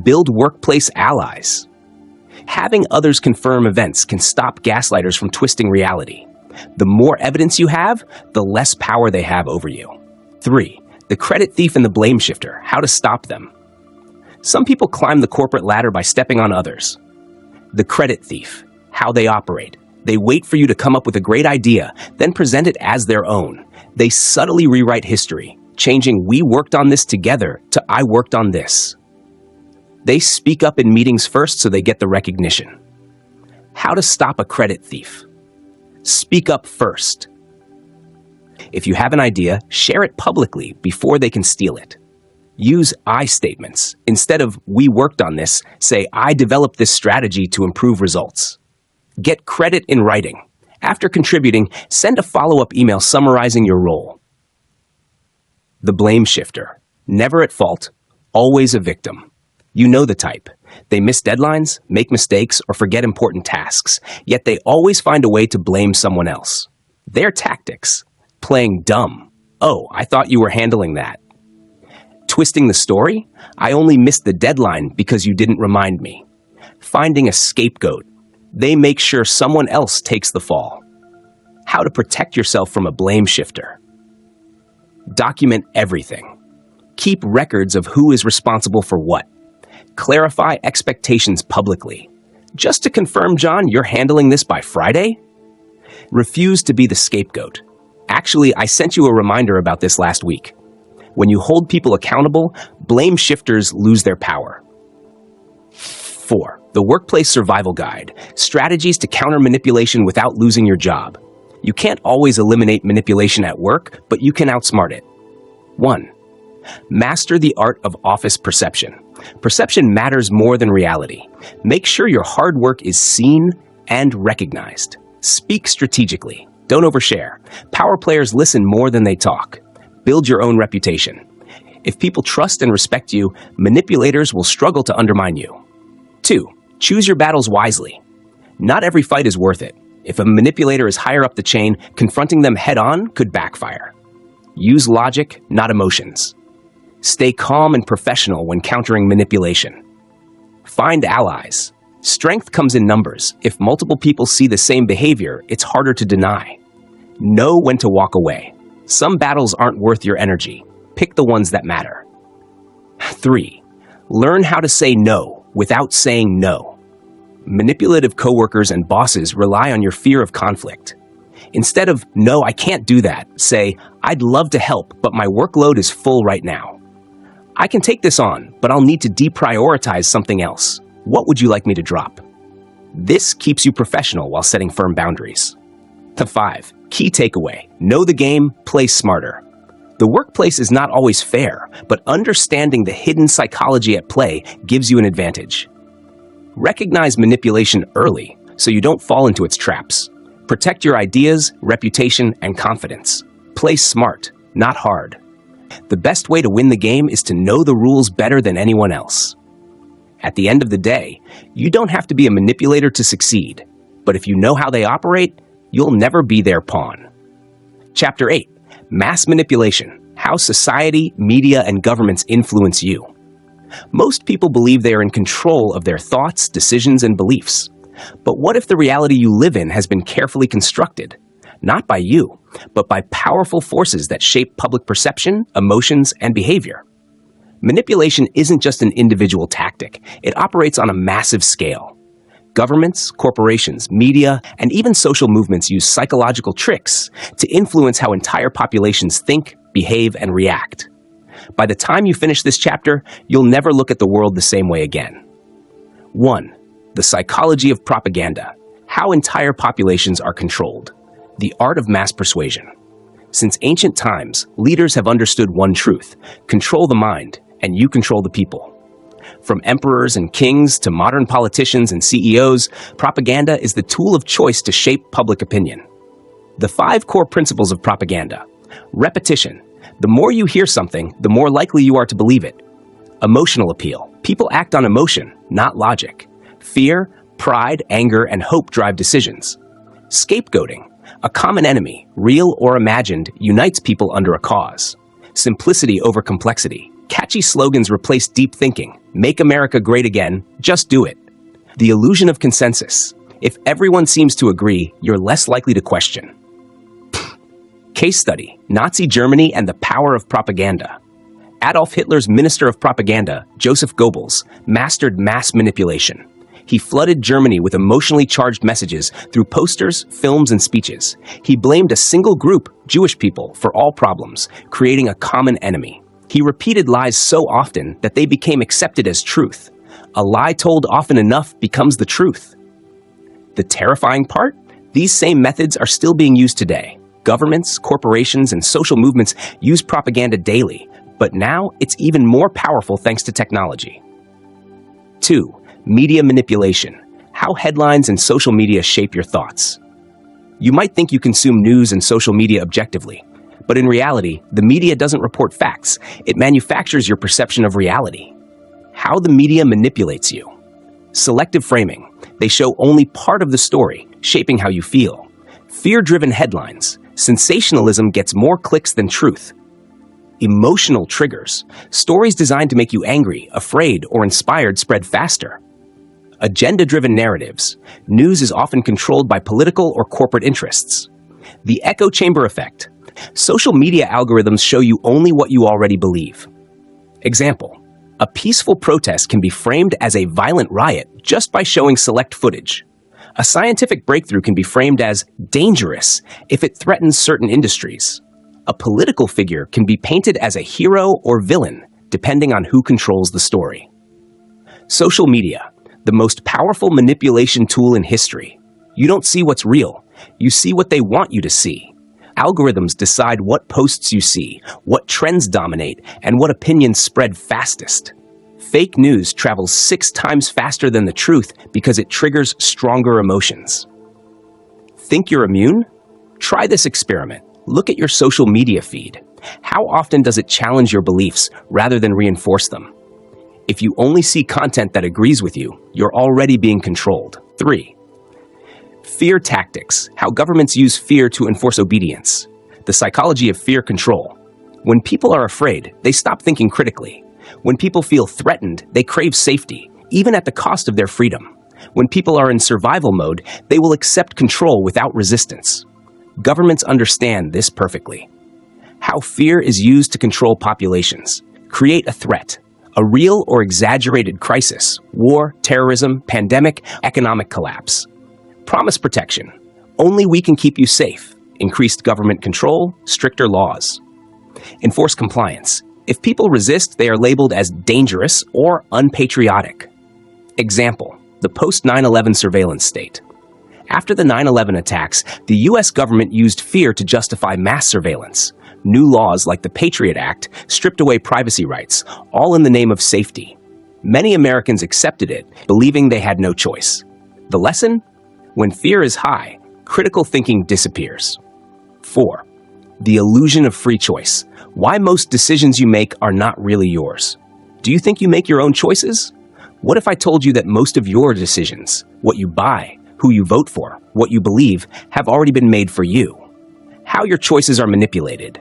Build workplace allies. Having others confirm events can stop gaslighters from twisting reality. The more evidence you have, the less power they have over you. 3. The credit thief and the blame shifter. How to stop them. Some people climb the corporate ladder by stepping on others. The credit thief. How they operate. They wait for you to come up with a great idea, then present it as their own. They subtly rewrite history, changing "we worked on this together" to "I worked on this." They speak up in meetings first so they get the recognition. How to stop a credit thief. Speak up first. If you have an idea, share it publicly before they can steal it. Use I statements. Instead of "we worked on this," say "I developed this strategy to improve results." Get credit in writing. After contributing, send a follow-up email summarizing your role. The blame shifter. Never at fault, always a victim. You know the type. They miss deadlines, make mistakes, or forget important tasks, yet they always find a way to blame someone else. Their tactics. Playing dumb. "Oh, I thought you were handling that." Twisting the story. "I only missed the deadline because you didn't remind me." Finding a scapegoat. They make sure someone else takes the fall. How to protect yourself from a blame shifter. Document everything. Keep records of who is responsible for what. Clarify expectations publicly. "Just to confirm, John, you're handling this by Friday?" Refuse to be the scapegoat. "Actually, I sent you a reminder about this last week." When you hold people accountable, blame shifters lose their power. 4. The Workplace Survival Guide. Strategies to counter manipulation without losing your job. You can't always eliminate manipulation at work, but you can outsmart it. 1. Master the art of office perception. Perception matters more than reality. Make sure your hard work is seen and recognized. Speak strategically. Don't overshare. Power players listen more than they talk. Build your own reputation. If people trust and respect you, manipulators will struggle to undermine you. 2. Choose your battles wisely. Not every fight is worth it. If a manipulator is higher up the chain, confronting them head-on could backfire. Use logic, not emotions. Stay calm and professional when countering manipulation. Find allies. Strength comes in numbers. If multiple people see the same behavior, it's harder to deny. Know when to walk away. Some battles aren't worth your energy. Pick the ones that matter. 3. Learn how to say no without saying no. Manipulative coworkers and bosses rely on your fear of conflict. Instead of, "No, I can't do that," say, "I'd love to help, but my workload is full right now. I can take this on, but I'll need to deprioritize something else. What would you like me to drop?" This keeps you professional while setting firm boundaries. 5. Key takeaway. Know the game, play smarter. The workplace is not always fair, but understanding the hidden psychology at play gives you an advantage. Recognize manipulation early so you don't fall into its traps. Protect your ideas, reputation, and confidence. Play smart, not hard. The best way to win the game is to know the rules better than anyone else. At the end of the day, you don't have to be a manipulator to succeed, but if you know how they operate, you'll never be their pawn. Chapter 8. Mass Manipulation: How Society, Media, and Governments Influence You. Most people believe they are in control of their thoughts, decisions, and beliefs. But what if the reality you live in has been carefully constructed? Not by you, but by powerful forces that shape public perception, emotions, and behavior. Manipulation isn't just an individual tactic. It operates on a massive scale. Governments, corporations, media, and even social movements use psychological tricks to influence how entire populations think, behave, and react. By the time you finish this chapter, you'll never look at the world the same way again. 1. The psychology of propaganda: how entire populations are controlled. The art of mass persuasion. Since ancient times, leaders have understood one truth: control the mind, and you control the people. From emperors and kings to modern politicians and CEOs, propaganda is the tool of choice to shape public opinion. The 5 core principles of propaganda. Repetition. The more you hear something, the more likely you are to believe it. Emotional appeal. People act on emotion, not logic. Fear, pride, anger, and hope drive decisions. Scapegoating. A common enemy, real or imagined, unites people under a cause. Simplicity over complexity. Catchy slogans replace deep thinking. Make America great again. Just do it. The illusion of consensus. If everyone seems to agree, you're less likely to question. Case study: Nazi Germany and the power of propaganda. Adolf Hitler's minister of propaganda, Joseph Goebbels, mastered mass manipulation. He flooded Germany with emotionally charged messages through posters, films, and speeches. He blamed a single group, Jewish people, for all problems, creating a common enemy. He repeated lies so often that they became accepted as truth. A lie told often enough becomes the truth. The terrifying part? These same methods are still being used today. Governments, corporations, and social movements use propaganda daily, but now it's even more powerful thanks to technology. 2. Media manipulation: how headlines and social media shape your thoughts. You might think you consume news and social media objectively, but in reality, the media doesn't report facts. It manufactures your perception of reality. How the media manipulates you. Selective framing: they show only part of the story, shaping how you feel. Fear-driven headlines: sensationalism gets more clicks than truth. Emotional triggers: stories designed to make you angry, afraid, or inspired spread faster. Agenda-driven narratives: news is often controlled by political or corporate interests. The echo chamber effect: social media algorithms show you only what you already believe. Example: a peaceful protest can be framed as a violent riot just by showing select footage. A scientific breakthrough can be framed as dangerous if it threatens certain industries. A political figure can be painted as a hero or villain, depending on who controls the story. Social media: the most powerful manipulation tool in history. You don't see what's real. You see what they want you to see. Algorithms decide what posts you see, what trends dominate, and what opinions spread fastest. Fake news travels 6 times faster than the truth because it triggers stronger emotions. Think you're immune? Try this experiment. Look at your social media feed. How often does it challenge your beliefs rather than reinforce them? If you only see content that agrees with you, you're already being controlled. 3. Fear tactics. How governments use fear to enforce obedience. The psychology of fear control. When people are afraid, they stop thinking critically. When people feel threatened, they crave safety, even at the cost of their freedom. When people are in survival mode, they will accept control without resistance. Governments understand this perfectly. How fear is used to control populations. Create a threat. A real or exaggerated crisis. War, terrorism, pandemic, economic collapse. Promise protection. Only we can keep you safe. Increased government control, stricter laws. Enforce compliance. If people resist, they are labeled as dangerous or unpatriotic. Example, the post-9/11 surveillance state. After the 9/11 attacks, the U.S. government used fear to justify mass surveillance. New laws like the Patriot Act stripped away privacy rights, all in the name of safety. Many Americans accepted it, believing they had no choice. The lesson? When fear is high, critical thinking disappears. 4. The illusion of free choice. Why most decisions you make are not really yours. Do you think you make your own choices? What if I told you that most of your decisions, what you buy, who you vote for, what you believe, have already been made for you? How your choices are manipulated.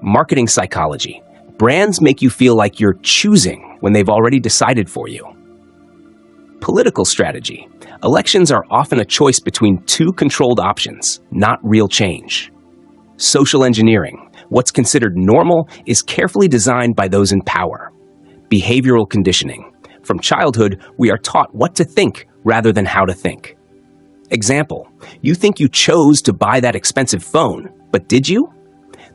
Marketing psychology. Brands make you feel like you're choosing when they've already decided for you. Political strategy. Elections are often a choice between 2 controlled options, not real change. Social engineering. What's considered normal is carefully designed by those in power. Behavioral conditioning. From childhood, we are taught what to think rather than how to think. Example, you think you chose to buy that expensive phone, but did you?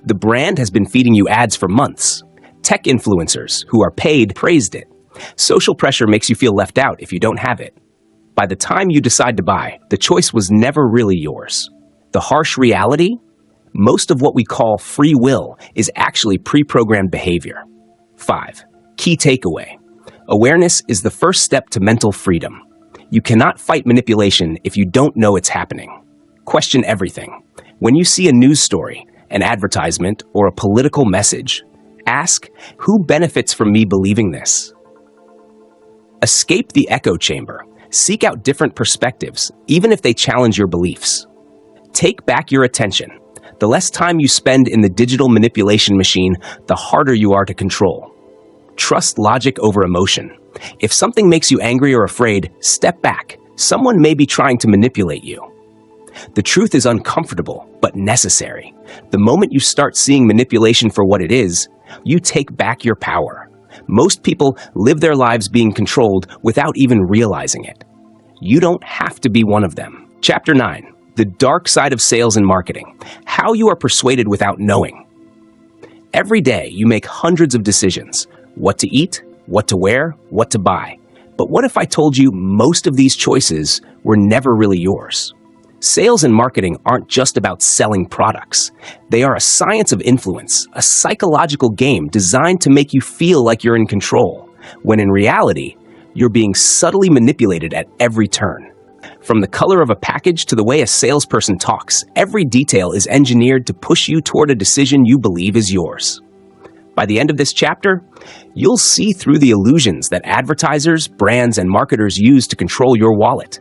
The brand has been feeding you ads for months. Tech influencers who are paid praised it. Social pressure makes you feel left out if you don't have it. By the time you decide to buy, the choice was never really yours. The harsh reality? Most of what we call free will is actually pre-programmed behavior. 5. Key takeaway. Awareness is the first step to mental freedom. You cannot fight manipulation if you don't know it's happening. Question everything. When you see a news story, an advertisement, or a political message, ask, who benefits from me believing this? Escape the echo chamber. Seek out different perspectives, even if they challenge your beliefs. Take back your attention. The less time you spend in the digital manipulation machine, the harder you are to control. Trust logic over emotion. If something makes you angry or afraid, step back. Someone may be trying to manipulate you. The truth is uncomfortable, but necessary. The moment you start seeing manipulation for what it is, you take back your power. Most people live their lives being controlled without even realizing it. You don't have to be one of them. Chapter 9. The dark side of sales and marketing. How you are persuaded without knowing. Every day, you make hundreds of decisions. What to eat, what to wear, what to buy. But what if I told you most of these choices were never really yours? Sales and marketing aren't just about selling products. They are a science of influence, a psychological game designed to make you feel like you're in control, when in reality, you're being subtly manipulated at every turn. From the color of a package to the way a salesperson talks, every detail is engineered to push you toward a decision you believe is yours. By the end of this chapter, you'll see through the illusions that advertisers, brands, and marketers use to control your wallet,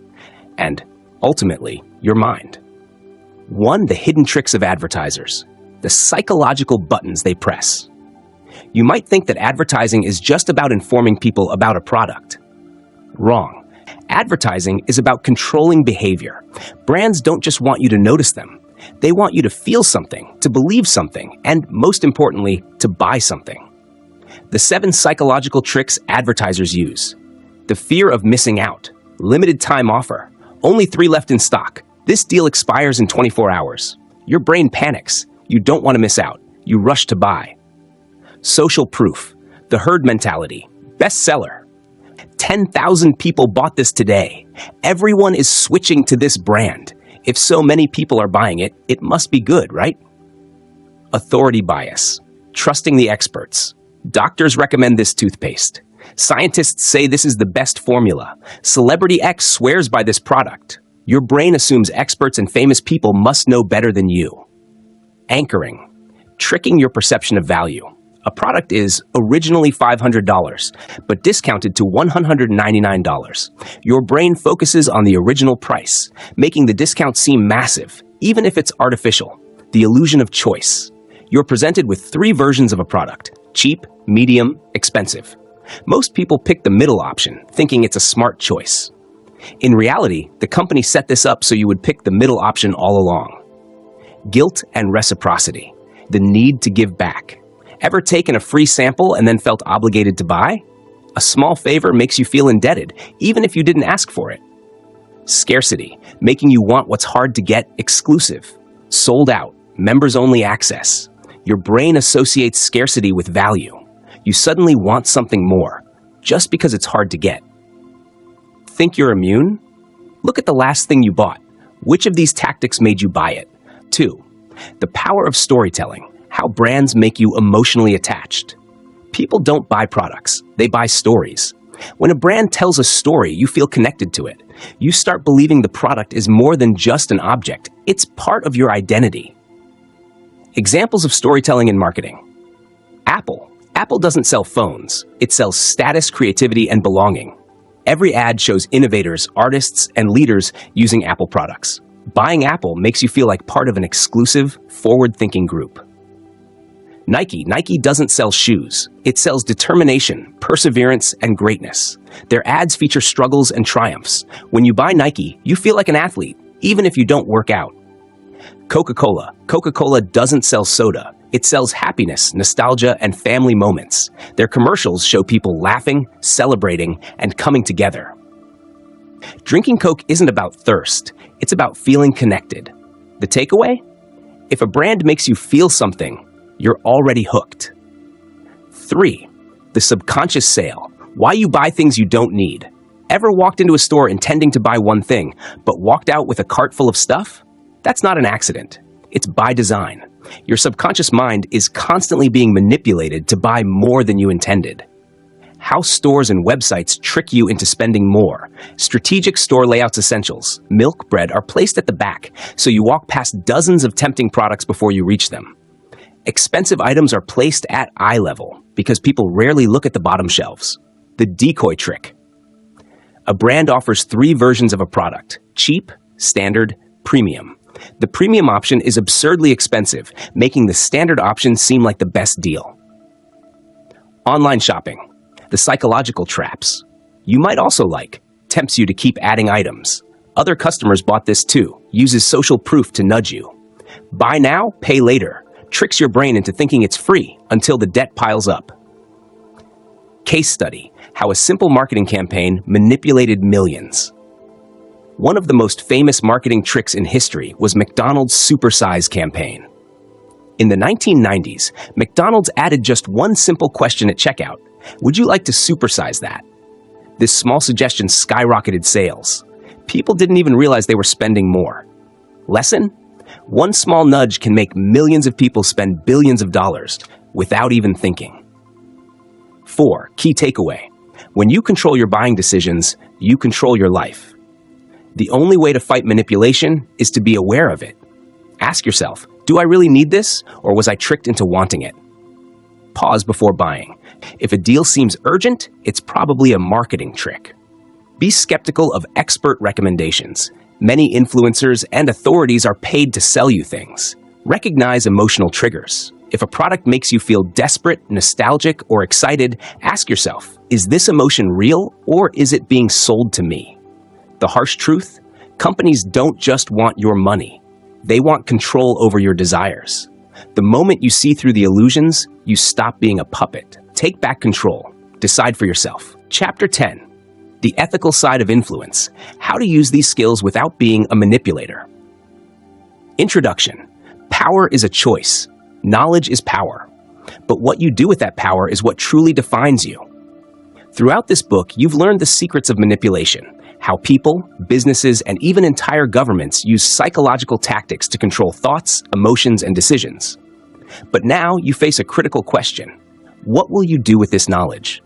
and ultimately, your mind. 1. The hidden tricks of advertisers. The psychological buttons they press. You might think that advertising is just about informing people about a product. Wrong. Advertising is about controlling behavior. Brands don't just want you to notice them. They want you to feel something, to believe something, and most importantly, to buy something. The 7 psychological tricks advertisers use. The fear of missing out. Limited time offer. Only 3 left in stock. This deal expires in 24 hours. Your brain panics. You don't want to miss out. You rush to buy. Social proof. The herd mentality. Bestseller. 10,000 people bought this today. Everyone is switching to this brand. If so many people are buying it, it must be good, right? Authority bias. Trusting the experts. Doctors recommend this toothpaste. Scientists say this is the best formula. Celebrity X swears by this product. Your brain assumes experts and famous people must know better than you. Anchoring, tricking your perception of value. A product is originally $500, but discounted to $199. Your brain focuses on the original price, making the discount seem massive, even if it's artificial. The illusion of choice. You're presented with 3 versions of a product: cheap, medium, expensive. Most people pick the middle option, thinking it's a smart choice. In reality, the company set this up so you would pick the middle option all along. Guilt and reciprocity. The need to give back. Ever taken a free sample and then felt obligated to buy? A small favor makes you feel indebted, even if you didn't ask for it. Scarcity, making you want what's hard to get, exclusive. Sold out, members-only access. Your brain associates scarcity with value. You suddenly want something more, just because it's hard to get. Think you're immune? Look at the last thing you bought. Which of these tactics made you buy it? 2. The power of storytelling. How brands make you emotionally attached. People don't buy products, they buy stories. When a brand tells a story, you feel connected to it. You start believing the product is more than just an object, it's part of your identity. Examples of storytelling in marketing. Apple. Apple doesn't sell phones, it sells status, creativity, and belonging. Every ad shows innovators, artists, and leaders using Apple products. Buying Apple makes you feel like part of an exclusive, forward-thinking group. Nike. Nike doesn't sell shoes. It sells determination, perseverance, and greatness. Their ads feature struggles and triumphs. When you buy Nike, you feel like an athlete, even if you don't work out. Coca-Cola. Coca-Cola doesn't sell soda. It sells happiness, nostalgia, and family moments. Their commercials show people laughing, celebrating, and coming together. Drinking Coke isn't about thirst. It's about feeling connected. The takeaway? If a brand makes you feel something, you're already hooked. 3. The subconscious sale. Why you buy things you don't need. Ever walked into a store intending to buy one thing, but walked out with a cart full of stuff? That's not an accident. It's by design. Your subconscious mind is constantly being manipulated to buy more than you intended. How stores and websites trick you into spending more. Strategic store layouts essentials. Milk, bread are placed at the back, so you walk past dozens of tempting products before you reach them. Expensive items are placed at eye level because people rarely look at the bottom shelves. The decoy trick. A brand offers 3 versions of a product: cheap, standard, premium. The premium option is absurdly expensive, making the standard option seem like the best deal. Online shopping. The psychological traps. You might also like, tempts you to keep adding items. Other customers bought this too, uses social proof to nudge you. Buy now, pay later. Tricks your brain into thinking it's free until the debt piles up. Case study. How a simple marketing campaign manipulated millions. One of the most famous marketing tricks in history was McDonald's Supersize campaign. In the 1990s, McDonald's added just one simple question at checkout: would you like to supersize that? This small suggestion skyrocketed sales. People didn't even realize they were spending more. Lesson? One small nudge can make millions of people spend billions of dollars without even thinking. 4. Key takeaway. When you control your buying decisions, you control your life. The only way to fight manipulation is to be aware of it. Ask yourself, do I really need this, or was I tricked into wanting it? Pause before buying. If a deal seems urgent, it's probably a marketing trick. Be skeptical of expert recommendations. Many influencers and authorities are paid to sell you things. Recognize emotional triggers. If a product makes you feel desperate, nostalgic, or excited, ask yourself, is this emotion real, or is it being sold to me? The harsh truth? Companies don't just want your money. They want control over your desires. The moment you see through the illusions, you stop being a puppet. Take back control. Decide for yourself. Chapter 10. The ethical side of influence. How to use these skills without being a manipulator. Introduction. Power is a choice. Knowledge is power. But what you do with that power is what truly defines you. Throughout this book, you've learned the secrets of manipulation, how people, businesses, and even entire governments use psychological tactics to control thoughts, emotions, and decisions. But now you face a critical question. What will you do with this knowledge?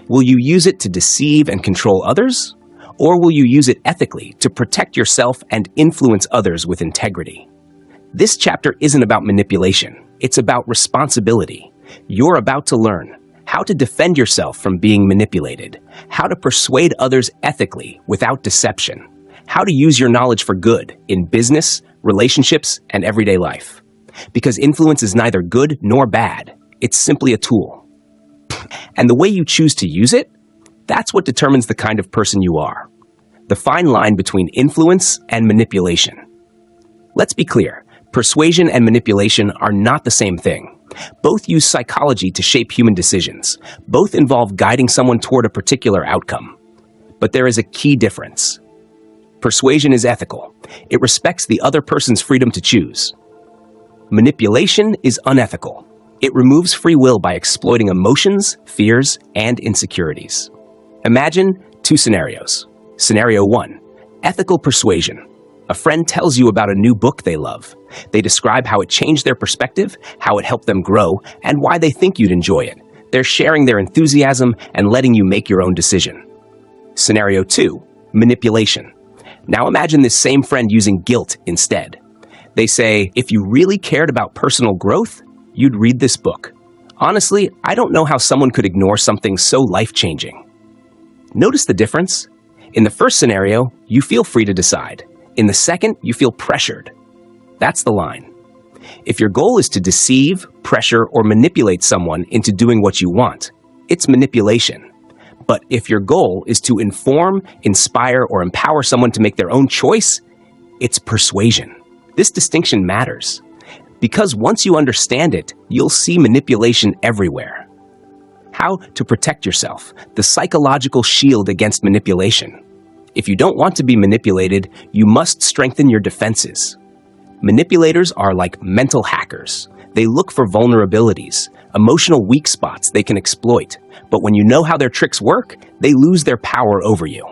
Will you use it to deceive and control others? Or will you use it ethically to protect yourself and influence others with integrity? This chapter isn't about manipulation. It's about responsibility. You're about to learn how to defend yourself from being manipulated, how to persuade others ethically without deception, how to use your knowledge for good in business, relationships, and everyday life. Because influence is neither good nor bad. It's simply a tool. And the way you choose to use it, that's what determines the kind of person you are. The fine line between influence and manipulation. Let's be clear, persuasion and manipulation are not the same thing. Both use psychology to shape human decisions. Both involve guiding someone toward a particular outcome. But there is a key difference. Persuasion is ethical. It respects the other person's freedom to choose. Manipulation is unethical. It removes free will by exploiting emotions, fears, and insecurities. Imagine two scenarios. Scenario 1, ethical persuasion. A friend tells you about a new book they love. They describe how it changed their perspective, how it helped them grow, and why they think you'd enjoy it. They're sharing their enthusiasm and letting you make your own decision. Scenario 2, manipulation. Now imagine this same friend using guilt instead. They say, if you really cared about personal growth, you'd read this book. Honestly, I don't know how someone could ignore something so life-changing. Notice the difference? In the first scenario, you feel free to decide. In the second, you feel pressured. That's the line. If your goal is to deceive, pressure, or manipulate someone into doing what you want, it's manipulation. But if your goal is to inform, inspire, or empower someone to make their own choice, it's persuasion. This distinction matters, because once you understand it, you'll see manipulation everywhere. How to protect yourself, the psychological shield against manipulation. If you don't want to be manipulated, you must strengthen your defenses. Manipulators are like mental hackers. They look for vulnerabilities, emotional weak spots they can exploit. But when you know how their tricks work, they lose their power over you.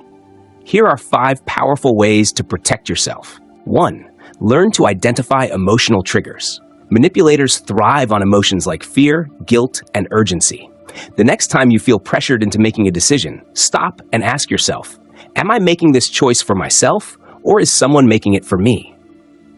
Here are 5 powerful ways to protect yourself. 1. Learn to identify emotional triggers. Manipulators thrive on emotions like fear, guilt, and urgency. The next time you feel pressured into making a decision, stop and ask yourself, am I making this choice for myself, or is someone making it for me?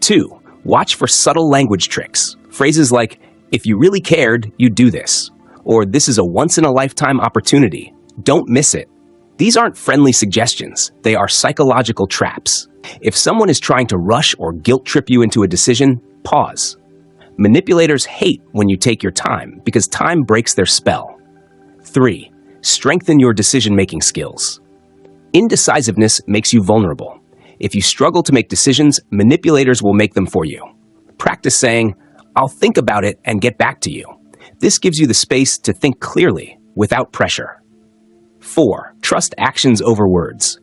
2. Watch for subtle language tricks. Phrases like, if you really cared, you'd do this. Or this is a once-in-a-lifetime opportunity. Don't miss it. These aren't friendly suggestions. They are psychological traps. If someone is trying to rush or guilt trip you into a decision, pause. Manipulators hate when you take your time because time breaks their spell. 3. Strengthen your decision-making skills. Indecisiveness makes you vulnerable. If you struggle to make decisions, manipulators will make them for you. Practice saying, I'll think about it and get back to you. This gives you the space to think clearly without pressure. 4. Trust actions over words.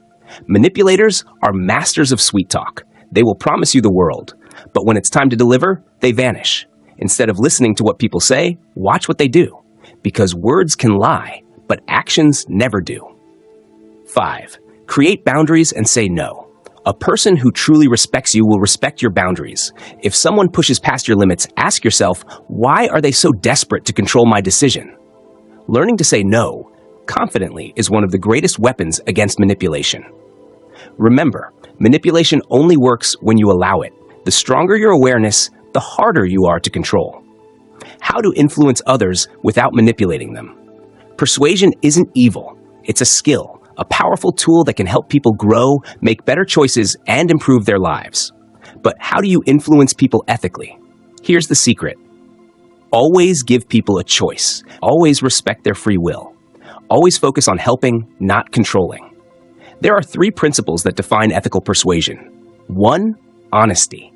Manipulators are masters of sweet talk. They will promise you the world, but when it's time to deliver, they vanish. Instead of listening to what people say, watch what they do. Because words can lie, but actions never do. 5. Create boundaries and say no. A person who truly respects you will respect your boundaries. If someone pushes past your limits, ask yourself, why are they so desperate to control my decision? Learning to say no confidently is one of the greatest weapons against manipulation. Remember, manipulation only works when you allow it. The stronger your awareness, the harder you are to control. How to influence others without manipulating them. Persuasion isn't evil. It's a skill, a powerful tool that can help people grow, make better choices, and improve their lives. But how do you influence people ethically? Here's the secret. Always give people a choice. Always respect their free will. Always focus on helping, not controlling. There are 3 principles that define ethical persuasion. 1. Honesty.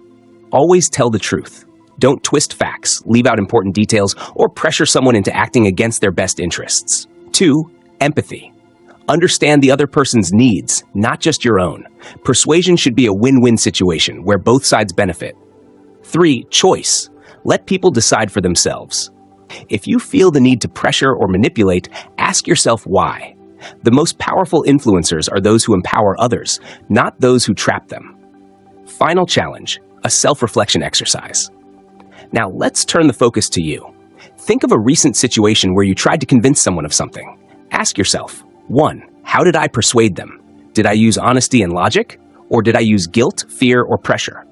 Always tell the truth. Don't twist facts, leave out important details, or pressure someone into acting against their best interests. 2. Empathy. Understand the other person's needs, not just your own. Persuasion should be a win-win situation where both sides benefit. 3. Choice. Let people decide for themselves. If you feel the need to pressure or manipulate, ask yourself why. The most powerful influencers are those who empower others, not those who trap them. Final challenge, a self-reflection exercise. Now let's turn the focus to you. Think of a recent situation where you tried to convince someone of something. Ask yourself, 1. How did I persuade them? Did I use honesty and logic? Or did I use guilt, fear, or pressure?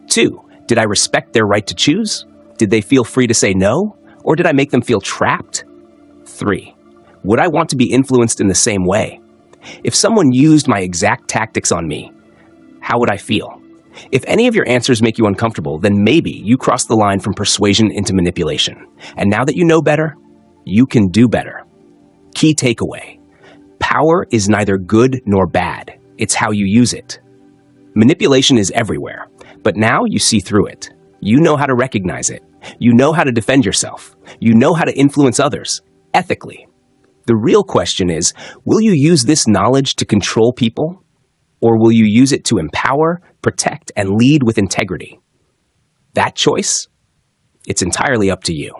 2. Did I respect their right to choose? Did they feel free to say no? Or did I make them feel trapped? 3. Would I want to be influenced in the same way? If someone used my exact tactics on me, how would I feel? If any of your answers make you uncomfortable, then maybe you crossed the line from persuasion into manipulation. And now that you know better, you can do better. Key takeaway: power is neither good nor bad. It's how you use it. Manipulation is everywhere, but now you see through it. You know how to recognize it. You know how to defend yourself. You know how to influence others, ethically. The real question is, will you use this knowledge to control people? Or will you use it to empower, protect, and lead with integrity? That choice? It's entirely up to you.